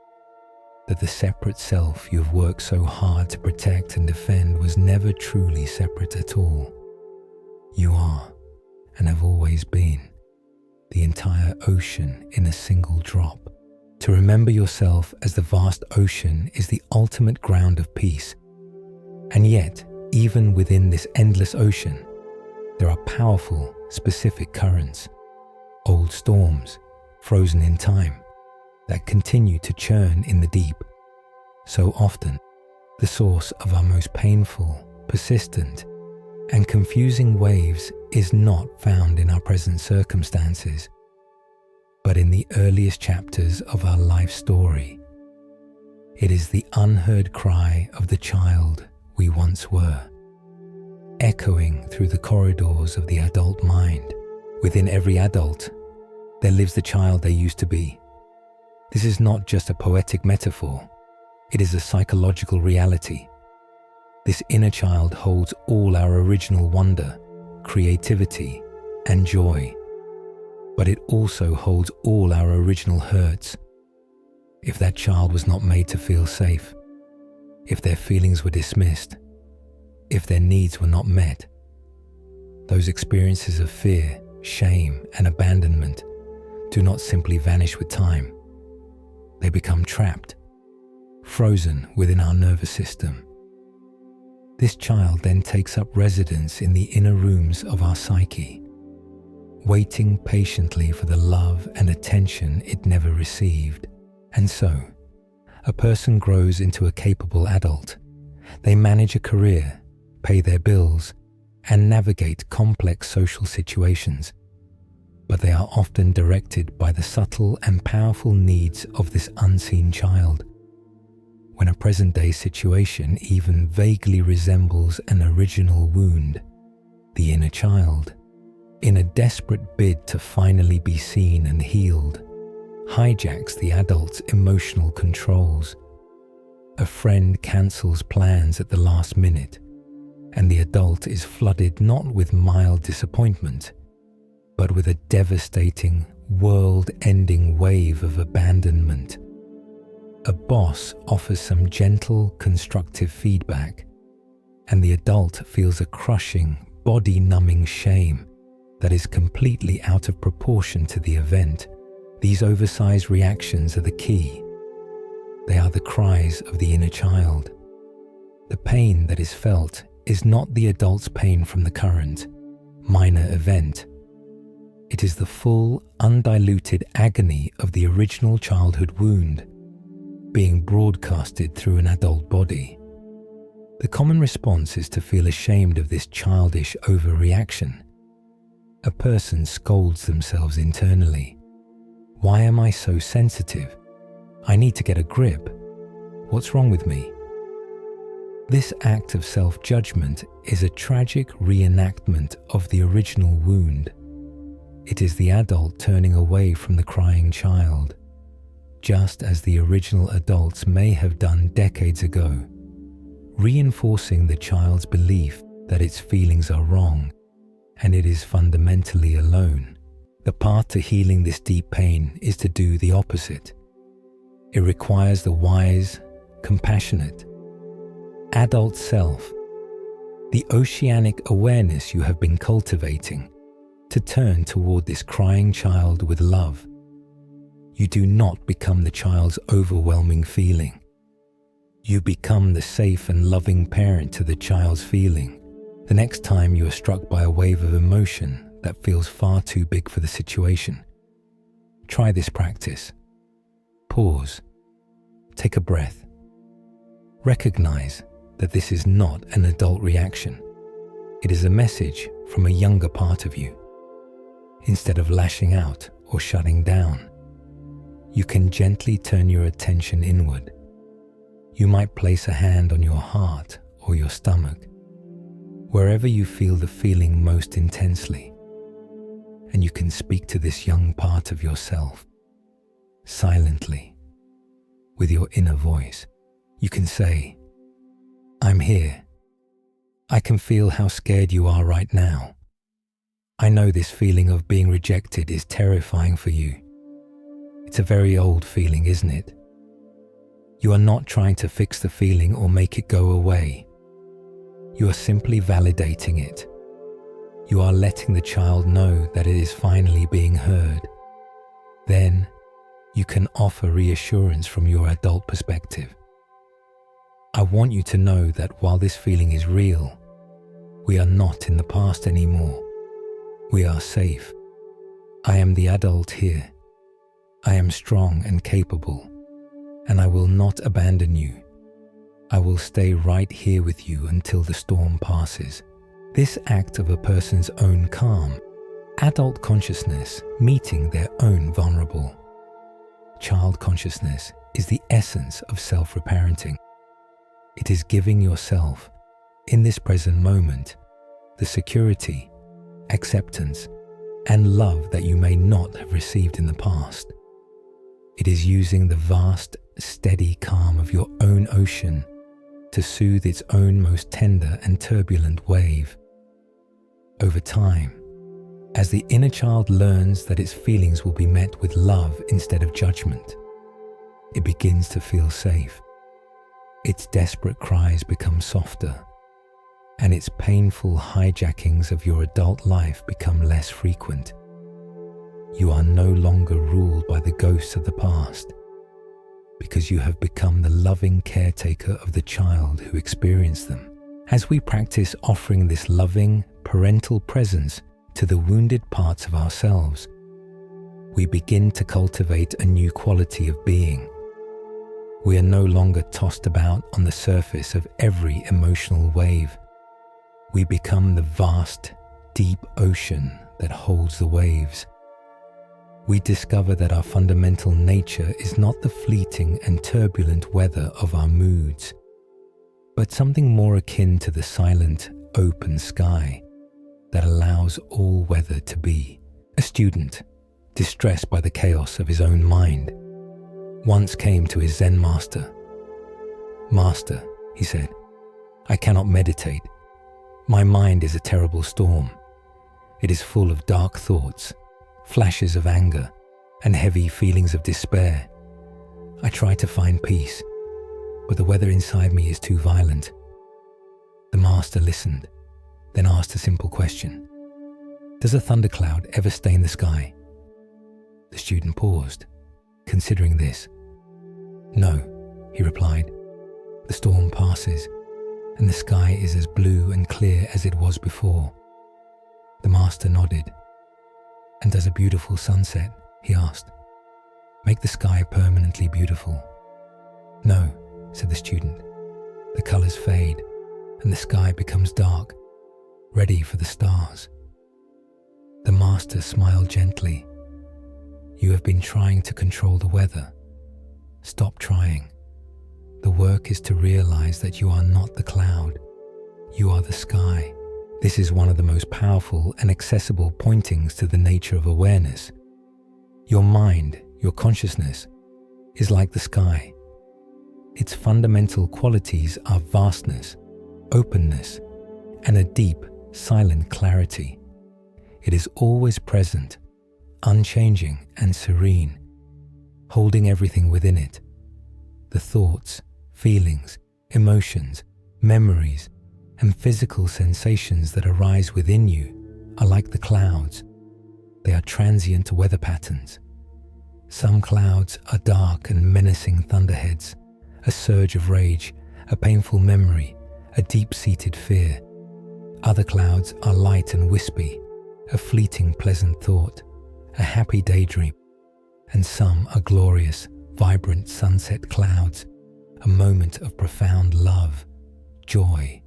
that the separate self you have worked so hard to protect and defend was never truly separate at all. You are, and have always been, the entire ocean in a single drop. To remember yourself as the vast ocean is the ultimate ground of peace. And yet, even within this endless ocean, there are powerful, specific currents, old storms, frozen in time, that continue to churn in the deep. So often, the source of our most painful, persistent, and confusing waves is not found in our present circumstances, but in the earliest chapters of our life story. It is the unheard cry of the child we once were, echoing through the corridors of the adult mind. Within every adult, there lives the child they used to be. This is not just a poetic metaphor, it is a psychological reality. This inner child holds all our original wonder, creativity, and joy. But it also holds all our original hurts. If that child was not made to feel safe, if their feelings were dismissed, if their needs were not met, those experiences of fear, shame, and abandonment do not simply vanish with time. They become trapped, frozen within our nervous system. This child then takes up residence in the inner rooms of our psyche, waiting patiently for the love and attention it never received. And so, a person grows into a capable adult. They manage a career, pay their bills, and navigate complex social situations. But they are often directed by the subtle and powerful needs of this unseen child. When a present-day situation even vaguely resembles an original wound, the inner child, in a desperate bid to finally be seen and healed, hijacks the adult's emotional controls. A friend cancels plans at the last minute, and the adult is flooded not with mild disappointment, but with a devastating, world-ending wave of abandonment. A boss offers some gentle, constructive feedback, and the adult feels a crushing, body-numbing shame that is completely out of proportion to the event. These oversized reactions are the key. They are the cries of the inner child. The pain that is felt is not the adult's pain from the current, minor event. It is the full, undiluted agony of the original childhood wound, being broadcasted through an adult body. The common response is to feel ashamed of this childish overreaction. A person scolds themselves internally. Why am I so sensitive? I need to get a grip. What's wrong with me? This act of self-judgment is a tragic reenactment of the original wound. It is the adult turning away from the crying child, just as the original adults may have done decades ago, reinforcing the child's belief that its feelings are wrong and it is fundamentally alone. The path to healing this deep pain is to do the opposite. It requires the wise, compassionate, adult self, the oceanic awareness you have been cultivating, to turn toward this crying child with love. You do not become the child's overwhelming feeling. You become the safe and loving parent to the child's feeling. The next time you are struck by a wave of emotion that feels far too big for the situation, try this practice. Pause. Take a breath. Recognize that this is not an adult reaction. It is a message from a younger part of you. Instead of lashing out or shutting down, you can gently turn your attention inward. You might place a hand on your heart or your stomach, wherever you feel the feeling most intensely, and you can speak to this young part of yourself, silently, with your inner voice. You can say, "I'm here. I can feel how scared you are right now. I know this feeling of being rejected is terrifying for you. It's a very old feeling, isn't it? You are not trying to fix the feeling or make it go away. You are simply validating it. You are letting the child know that it is finally being heard. Then, you can offer reassurance from your adult perspective. I want you to know that while this feeling is real, we are not in the past anymore. We are safe. I am the adult here. I am strong and capable, and I will not abandon you. I will stay right here with you until the storm passes." This act of a person's own calm, adult consciousness meeting their own vulnerable child consciousness is the essence of self-reparenting. It is giving yourself, in this present moment, the security, acceptance, and love that you may not have received in the past. It is using the vast, steady calm of your own ocean to soothe its own most tender and turbulent wave. Over time, as the inner child learns that its feelings will be met with love instead of judgment, it begins to feel safe. Its desperate cries become softer, and its painful hijackings of your adult life become less frequent. You are no longer ruled by the ghosts of the past, because you have become the loving caretaker of the child who experienced them. As we practice offering this loving, parental presence to the wounded parts of ourselves, we begin to cultivate a new quality of being. We are no longer tossed about on the surface of every emotional wave. We become the vast, deep ocean that holds the waves. We discover that our fundamental nature is not the fleeting and turbulent weather of our moods, but something more akin to the silent, open sky that allows all weather to be. A student, distressed by the chaos of his own mind, once came to his Zen master. "Master," he said, "I cannot meditate. My mind is a terrible storm. It is full of dark thoughts, flashes of anger, and heavy feelings of despair. I try to find peace, but the weather inside me is too violent." The master listened, then asked a simple question. "Does a thundercloud ever stain the sky?" The student paused, considering this. "No," he replied. "The storm passes, and the sky is as blue and clear as it was before." The master nodded. "And does a beautiful sunset," he asked, "make the sky permanently beautiful?" "No," said the student. "The colors fade, and the sky becomes dark, ready for the stars." The master smiled gently. "You have been trying to control the weather. Stop trying. The work is to realize that you are not the cloud. You are the sky." This is one of the most powerful and accessible pointings to the nature of awareness. Your mind, your consciousness, is like the sky. Its fundamental qualities are vastness, openness, and a deep, silent clarity. It is always present, unchanging and serene, holding everything within it. The thoughts, feelings, emotions, memories, and physical sensations that arise within you are like the clouds. They are transient weather patterns. Some clouds are dark and menacing thunderheads, a surge of rage, a painful memory, a deep-seated fear. Other clouds are light and wispy, a fleeting pleasant thought, a happy daydream. And some are glorious, vibrant sunset clouds, a moment of profound love, joy,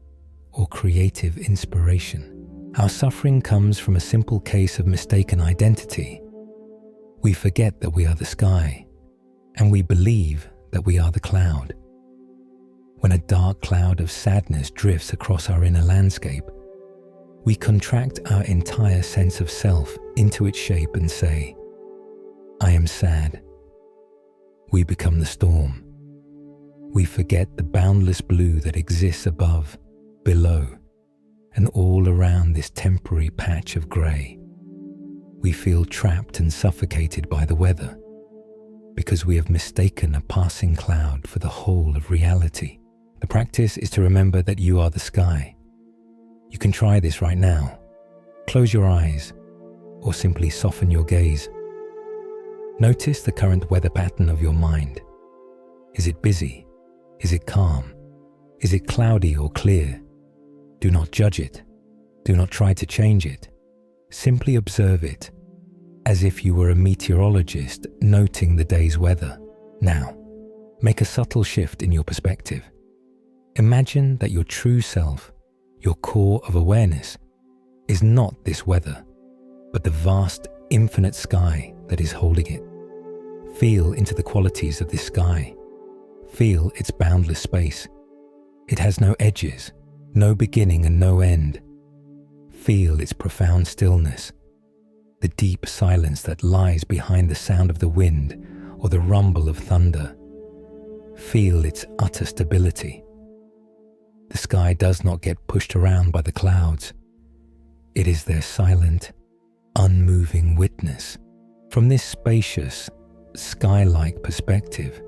or creative inspiration. Our suffering comes from a simple case of mistaken identity. We forget that we are the sky, and we believe that we are the cloud. When a dark cloud of sadness drifts across our inner landscape, we contract our entire sense of self into its shape and say, "I am sad." We become the storm. We forget the boundless blue that exists above, below, and all around this temporary patch of grey. We feel trapped and suffocated by the weather because we have mistaken a passing cloud for the whole of reality. The practice is to remember that you are the sky. You can try this right now. Close your eyes or simply soften your gaze. Notice the current weather pattern of your mind. Is it busy? Is it calm? Is it cloudy or clear? Do not judge it. Do not try to change it. Simply observe it, as if you were a meteorologist noting the day's weather. Now, make a subtle shift in your perspective. Imagine that your true self, your core of awareness, is not this weather, but the vast, infinite sky that is holding it. Feel into the qualities of this sky. Feel its boundless space. It has no edges, no beginning and no end. Feel its profound stillness, the deep silence that lies behind the sound of the wind or the rumble of thunder. Feel its utter stability. The sky does not get pushed around by the clouds. It is their silent, unmoving witness. From this spacious, sky-like perspective,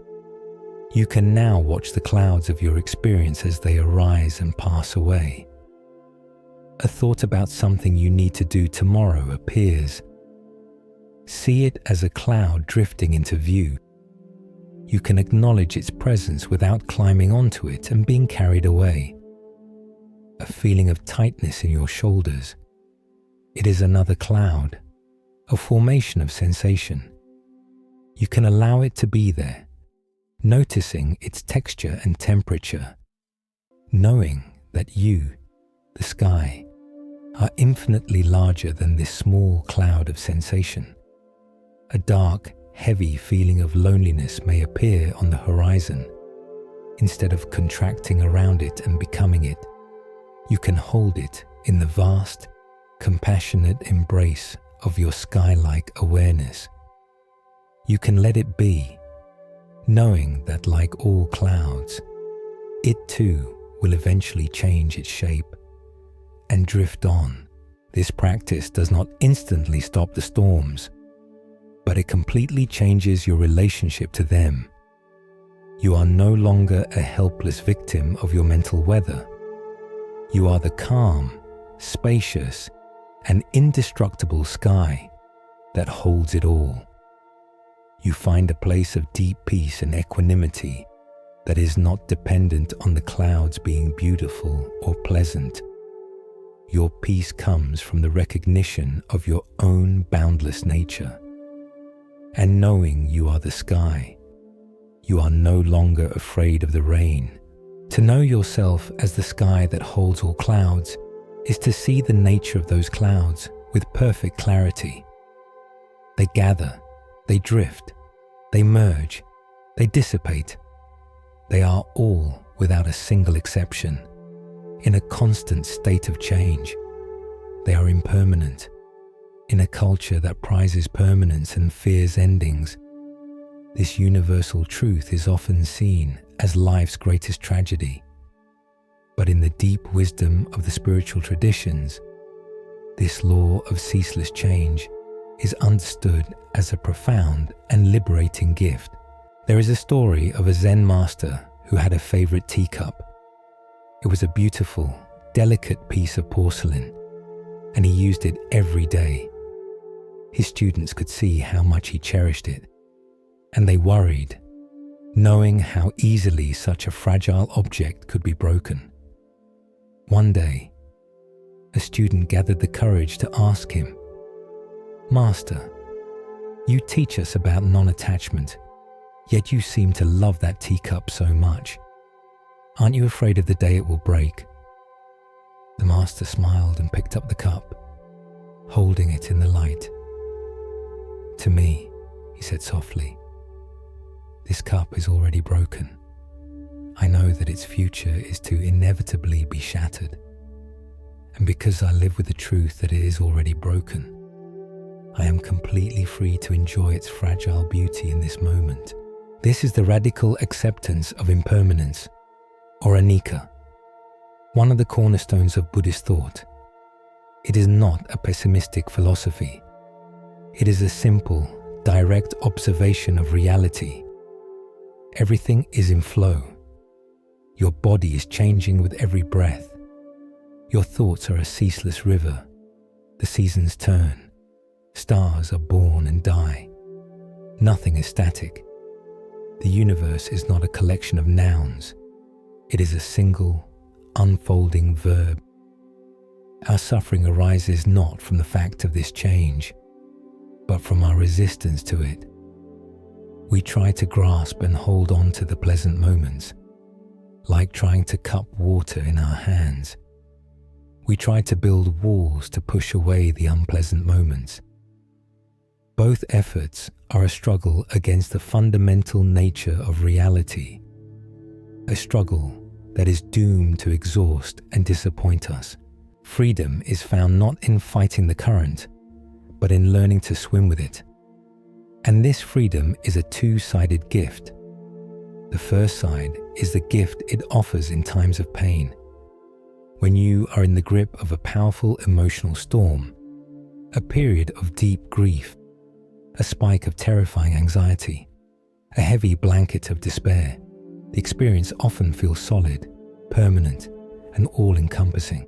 you can now watch the clouds of your experience as they arise and pass away. A thought about something you need to do tomorrow appears. See it as a cloud drifting into view. You can acknowledge its presence without climbing onto it and being carried away. A feeling of tightness in your shoulders. It is another cloud, a formation of sensation. You can allow it to be there, noticing its texture and temperature, knowing that you, the sky, are infinitely larger than this small cloud of sensation. A dark, heavy feeling of loneliness may appear on the horizon. Instead of contracting around it and becoming it, you can hold it in the vast, compassionate embrace of your sky-like awareness. You can let it be, knowing that like all clouds, it too will eventually change its shape and drift on. This practice does not instantly stop the storms, but it completely changes your relationship to them. You are no longer a helpless victim of your mental weather. You are the calm, spacious, and indestructible sky that holds it all. You find a place of deep peace and equanimity that is not dependent on the clouds being beautiful or pleasant. Your peace comes from the recognition of your own boundless nature. And knowing you are the sky, you are no longer afraid of the rain. To know yourself as the sky that holds all clouds is to see the nature of those clouds with perfect clarity. They gather, they drift, they merge, they dissipate. They are all, without a single exception, in a constant state of change. They are impermanent. In a culture that prizes permanence and fears endings, this universal truth is often seen as life's greatest tragedy. But in the deep wisdom of the spiritual traditions, this law of ceaseless change is understood as a profound and liberating gift. There is a story of a Zen master who had a favorite teacup. It was a beautiful, delicate piece of porcelain, and he used it every day. His students could see how much he cherished it, and they worried, knowing how easily such a fragile object could be broken. One day, a student gathered the courage to ask him, "Master, you teach us about non-attachment, yet you seem to love that teacup so much. Aren't you afraid of the day it will break?" The master smiled and picked up the cup, holding it in the light. "To me," he said softly, "this cup is already broken. I know that its future is to inevitably be shattered. And because I live with the truth that it is already broken, I am completely free to enjoy its fragile beauty in this moment." This is the radical acceptance of impermanence, or anicca, one of the cornerstones of Buddhist thought. It is not a pessimistic philosophy. It is a simple, direct observation of reality. Everything is in flow. Your body is changing with every breath. Your thoughts are a ceaseless river. The seasons turn. Stars are born and die. Nothing is static. The universe is not a collection of nouns. It is a single, unfolding verb. Our suffering arises not from the fact of this change, but from our resistance to it. We try to grasp and hold on to the pleasant moments, like trying to cup water in our hands. We try to build walls to push away the unpleasant moments. Both efforts are a struggle against the fundamental nature of reality, a struggle that is doomed to exhaust and disappoint us. Freedom is found not in fighting the current, but in learning to swim with it. And this freedom is a two-sided gift. The first side is the gift it offers in times of pain. when you are in the grip of a powerful emotional storm, a period of deep grief, a spike of terrifying anxiety, a heavy blanket of despair, the experience often feels solid, permanent, and all-encompassing.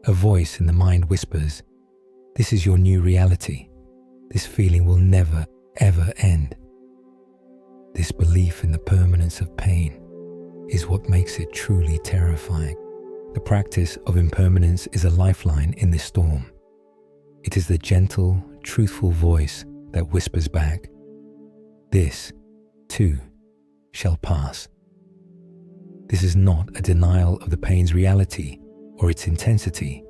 A voice in the mind whispers, "This is your new reality. This feeling will never, ever end." This belief in the permanence of pain is what makes it truly terrifying. The practice of impermanence is a lifeline in this storm. It is the gentle, truthful voice that whispers back, "This, too, shall pass." This is not a denial of the pain's reality or its intensity.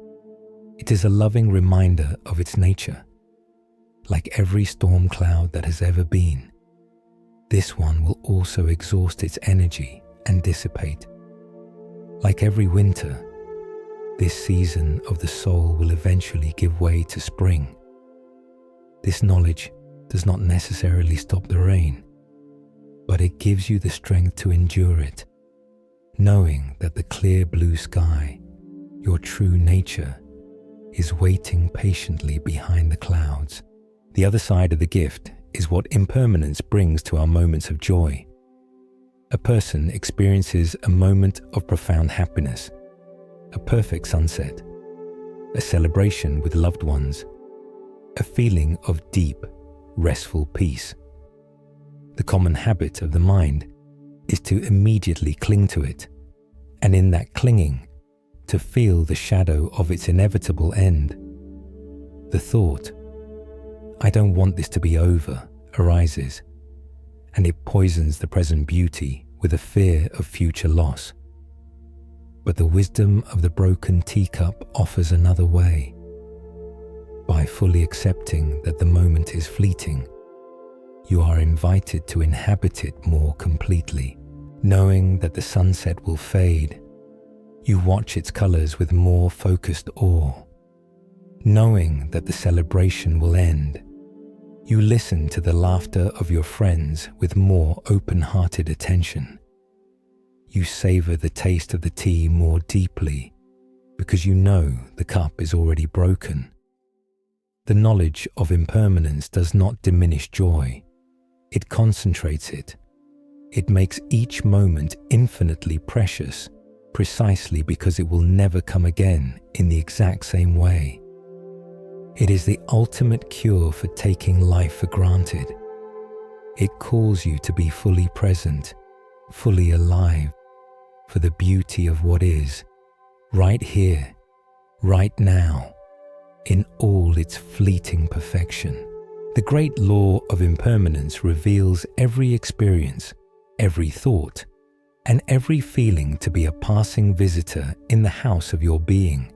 It is a loving reminder of its nature. Like every storm cloud that has ever been, this one will also exhaust its energy and dissipate. Like every winter, this season of the soul will eventually give way to spring. This knowledge does not necessarily stop the rain, but it gives you the strength to endure it, knowing that the clear blue sky, your true nature, is waiting patiently behind the clouds. The other side of the gift is what impermanence brings to our moments of joy. A person experiences a moment of profound happiness, a perfect sunset, a celebration with loved ones, a feeling of deep, restful peace. The common habit of the mind is to immediately cling to it, and in that clinging, to feel the shadow of its inevitable end. The thought, "I don't want this to be over," arises, and it poisons the present beauty with a fear of future loss. But the wisdom of the broken teacup offers another way. By fully accepting that the moment is fleeting, you are invited to inhabit it more completely. Knowing that the sunset will fade, you watch its colors with more focused awe. Knowing that the celebration will end, you listen to the laughter of your friends with more open-hearted attention. You savor the taste of the tea more deeply because you know the cup is already broken. The knowledge of impermanence does not diminish joy. It concentrates it. It makes each moment infinitely precious, precisely because it will never come again in the exact same way. It is the ultimate cure for taking life for granted. It calls you to be fully present, fully alive, for the beauty of what is, right here, right now, in all its fleeting perfection. The great law of impermanence reveals every experience, every thought, and every feeling to be a passing visitor in the house of your being.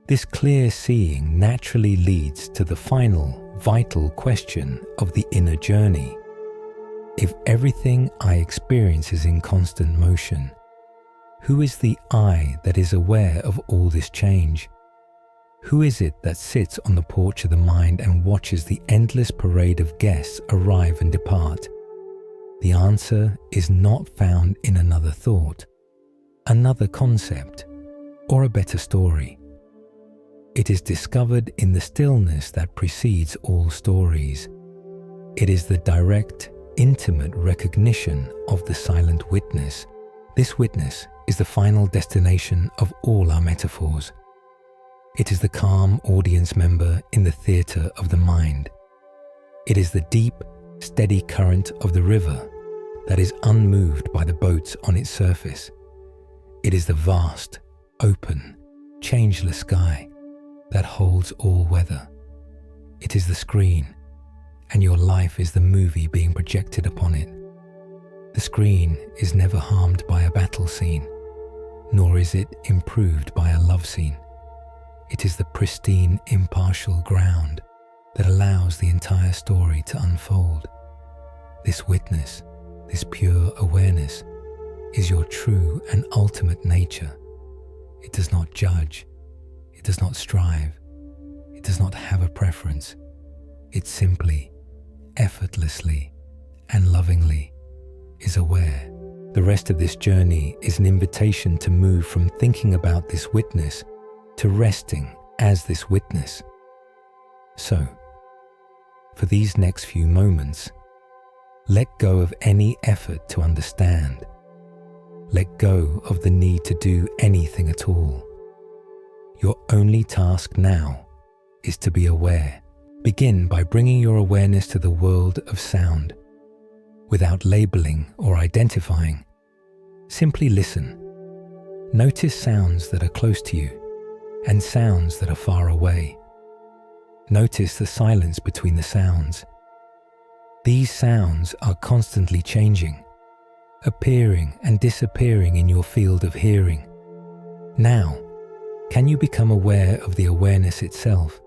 This clear seeing naturally leads to the final, vital question of the inner journey. If everything I experience is in constant motion, who is the I that is aware of all this change? Who is it that sits on the porch of the mind and watches the endless parade of guests arrive and depart? The answer is not found in another thought, another concept, or a better story. It is discovered in the stillness that precedes all stories. It is the direct, intimate recognition of the silent witness. This witness is the final destination of all our metaphors. It is the calm audience member in the theatre of the mind. It is the deep, steady current of the river that is unmoved by the boats on its surface. It is the vast, open, changeless sky that holds all weather. It is the screen, and your life is the movie being projected upon it. The screen is never harmed by a battle scene, nor is it improved by a love scene. It is the pristine, impartial ground that allows the entire story to unfold. This witness, this pure awareness, is your true and ultimate nature. It does not judge. It does not strive. It does not have a preference. It simply, effortlessly, and lovingly is aware. The rest of this journey is an invitation to move from thinking about this witness to resting as this witness. So, for these next few moments, let go of any effort to understand. Let go of the need to do anything at all. Your only task now is to be aware. Begin by bringing your awareness to the world of sound. Without labeling or identifying, simply listen. Notice sounds that are close to you and sounds that are far away. Notice the silence between the sounds. These sounds are constantly changing, appearing and disappearing in your field of hearing. Now, can you become aware of the awareness itself?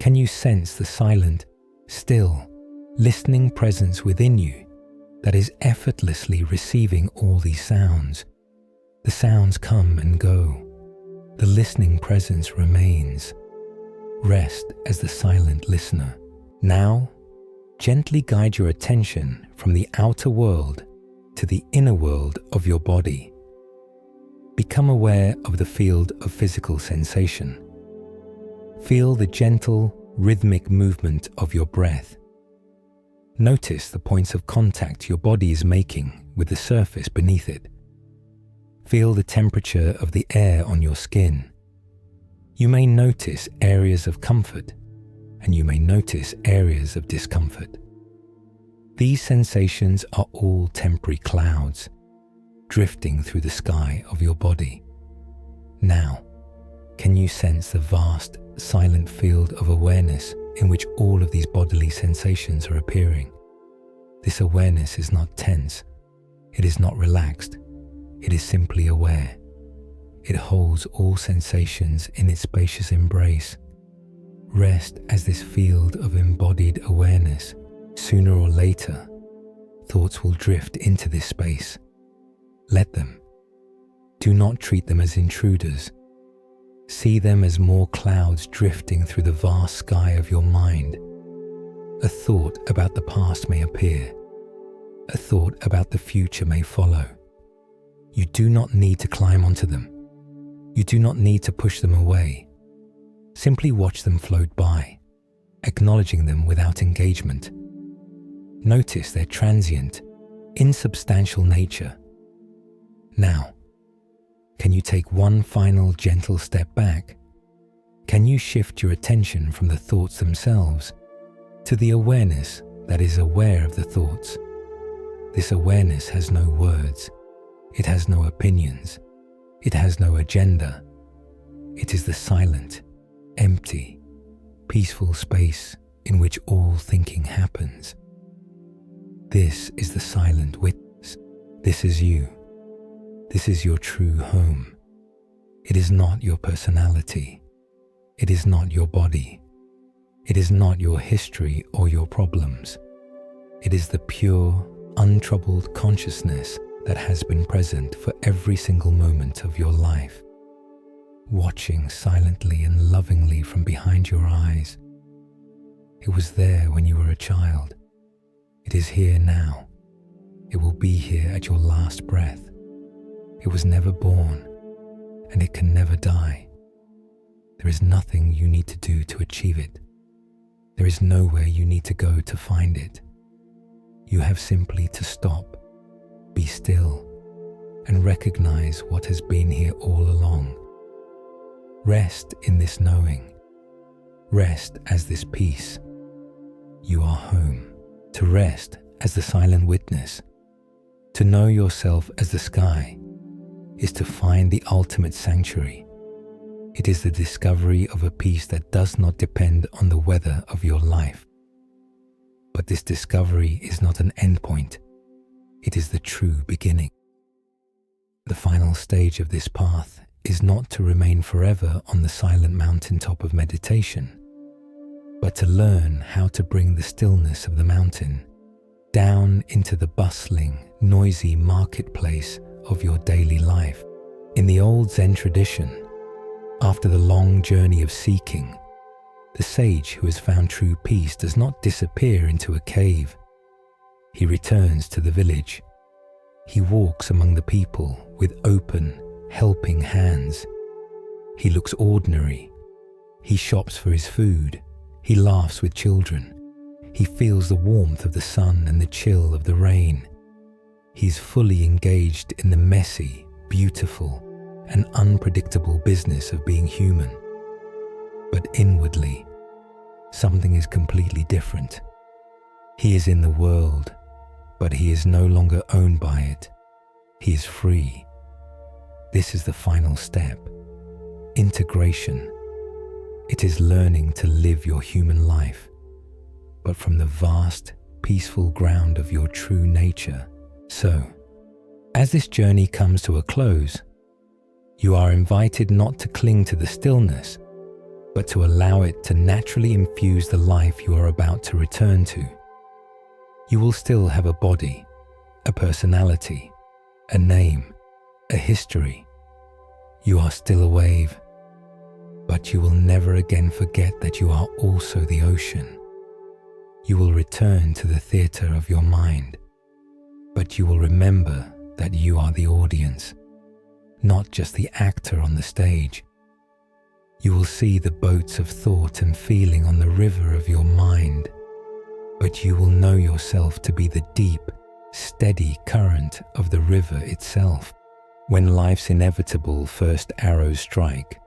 Can you sense the silent, still, listening presence within you that is effortlessly receiving all these sounds? The sounds come and go. The listening presence remains. Rest as the silent listener. Now, gently guide your attention from the outer world to the inner world of your body. Become aware of the field of physical sensation. Feel the gentle, rhythmic movement of your breath. Notice the points of contact your body is making with the surface beneath it. Feel the temperature of the air on your skin. You may notice areas of comfort, and you may notice areas of discomfort. These sensations are all temporary clouds, drifting through the sky of your body. Now, can you sense the vast, silent field of awareness in which all of these bodily sensations are appearing? This awareness is not tense. It is not relaxed. It is simply aware. It holds all sensations in its spacious embrace. Rest as this field of embodied awareness. Sooner or later, thoughts will drift into this space. Let them. Do not treat them as intruders. See them as more clouds drifting through the vast sky of your mind. A thought about the past may appear. A thought about the future may follow. You do not need to climb onto them. You do not need to push them away. Simply watch them float by, acknowledging them without engagement. Notice their transient, insubstantial nature. Now, can you take one final gentle step back? Can you shift your attention from the thoughts themselves to the awareness that is aware of the thoughts? This awareness has no words. It has no opinions. It has no agenda. It is the silent, empty, peaceful space in which all thinking happens. This is the silent witness. This is you. This is your true home. It is not your personality. It is not your body. It is not your history or your problems. It is the pure, untroubled consciousness that has been present for every single moment of your life, watching silently and lovingly from behind your eyes. It was there when you were a child. It is here now. It will be here at your last breath. It was never born, and it can never die. There is nothing you need to do to achieve it. There is nowhere you need to go to find it. You have simply to stop, be still, and recognize what has been here all along. Rest in this knowing. Rest as this peace. You are home. To rest as the silent witness, to know yourself as the sky, is to find the ultimate sanctuary. It is the discovery of a peace that does not depend on the weather of your life. But this discovery is not an endpoint. It is the true beginning. The final stage of this path is not to remain forever on the silent mountaintop of meditation, but to learn how to bring the stillness of the mountain down into the bustling, noisy marketplace of your daily life. In the old Zen tradition, after the long journey of seeking, the sage who has found true peace does not disappear into a cave. He returns to the village. He walks among the people with open, helping hands. He looks ordinary. He shops for his food. He laughs with children. He feels the warmth of the sun and the chill of the rain. He's fully engaged in the messy, beautiful, and unpredictable business of being human. But inwardly, something is completely different. He is in the world, but he is no longer owned by it. He is free. This is the final step. Integration. It is learning to live your human life, but from the vast, peaceful ground of your true nature. So, as this journey comes to a close, you are invited not to cling to the stillness, but to allow it to naturally infuse the life you are about to return to. You will still have a body, a personality, a name, a history. You are still a wave, but you will never again forget that you are also the ocean. You will return to the theater of your mind, but you will remember that you are the audience, not just the actor on the stage. You will see the boats of thought and feeling on the river of your mind, but you will know yourself to be the deep, steady current of the river itself. When life's inevitable first arrows strike,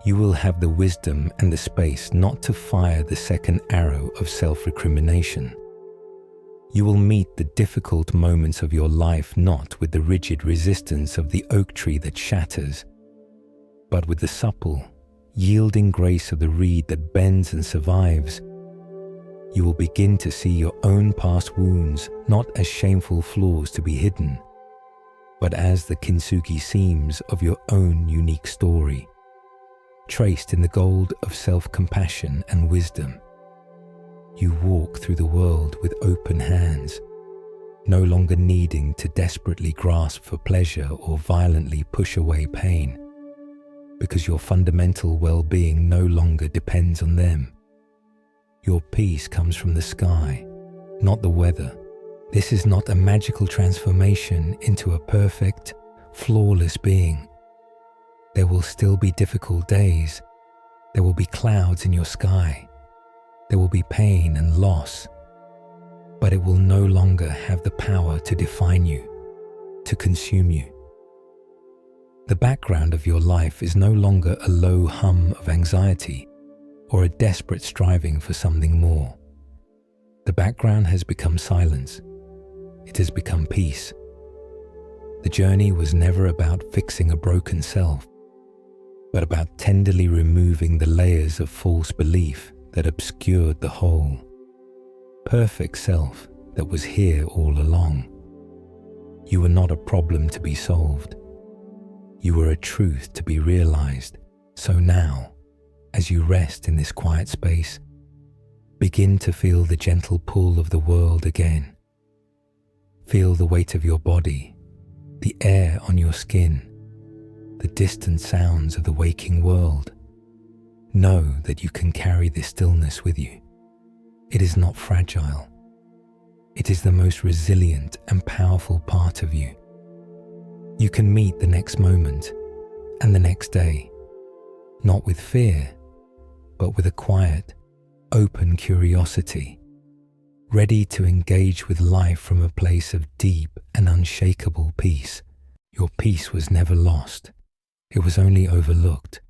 you will have the wisdom and the space not to fire the second arrow of self-recrimination. You will meet the difficult moments of your life not with the rigid resistance of the oak tree that shatters, but with the supple, yielding grace of the reed that bends and survives. You will begin to see your own past wounds not as shameful flaws to be hidden, but as the kintsugi seams of your own unique story, traced in the gold of self-compassion and wisdom. You walk through the world with open hands, no longer needing to desperately grasp for pleasure or violently push away pain, because your fundamental well-being no longer depends on them. Your peace comes from the sky, not the weather. This is not a magical transformation into a perfect, flawless being. There will still be difficult days. There will be clouds in your sky. There will be pain and loss. But it will no longer have the power to define you, to consume you. The background of your life is no longer a low hum of anxiety or a desperate striving for something more. The background has become silence. It has become peace. The journey was never about fixing a broken self, but about tenderly removing the layers of false belief that obscured the whole, perfect self that was here all along. You were not a problem to be solved. You were a truth to be realized. So now, as you rest in this quiet space, begin to feel the gentle pull of the world again. Feel the weight of your body, the air on your skin, the distant sounds of the waking world. Know that you can carry this stillness with you. It is not fragile. It is the most resilient and powerful part of you. You can meet the next moment and the next day, not with fear, but with a quiet, open curiosity, ready to engage with life from a place of deep and unshakable peace. Your peace was never lost. It was only overlooked.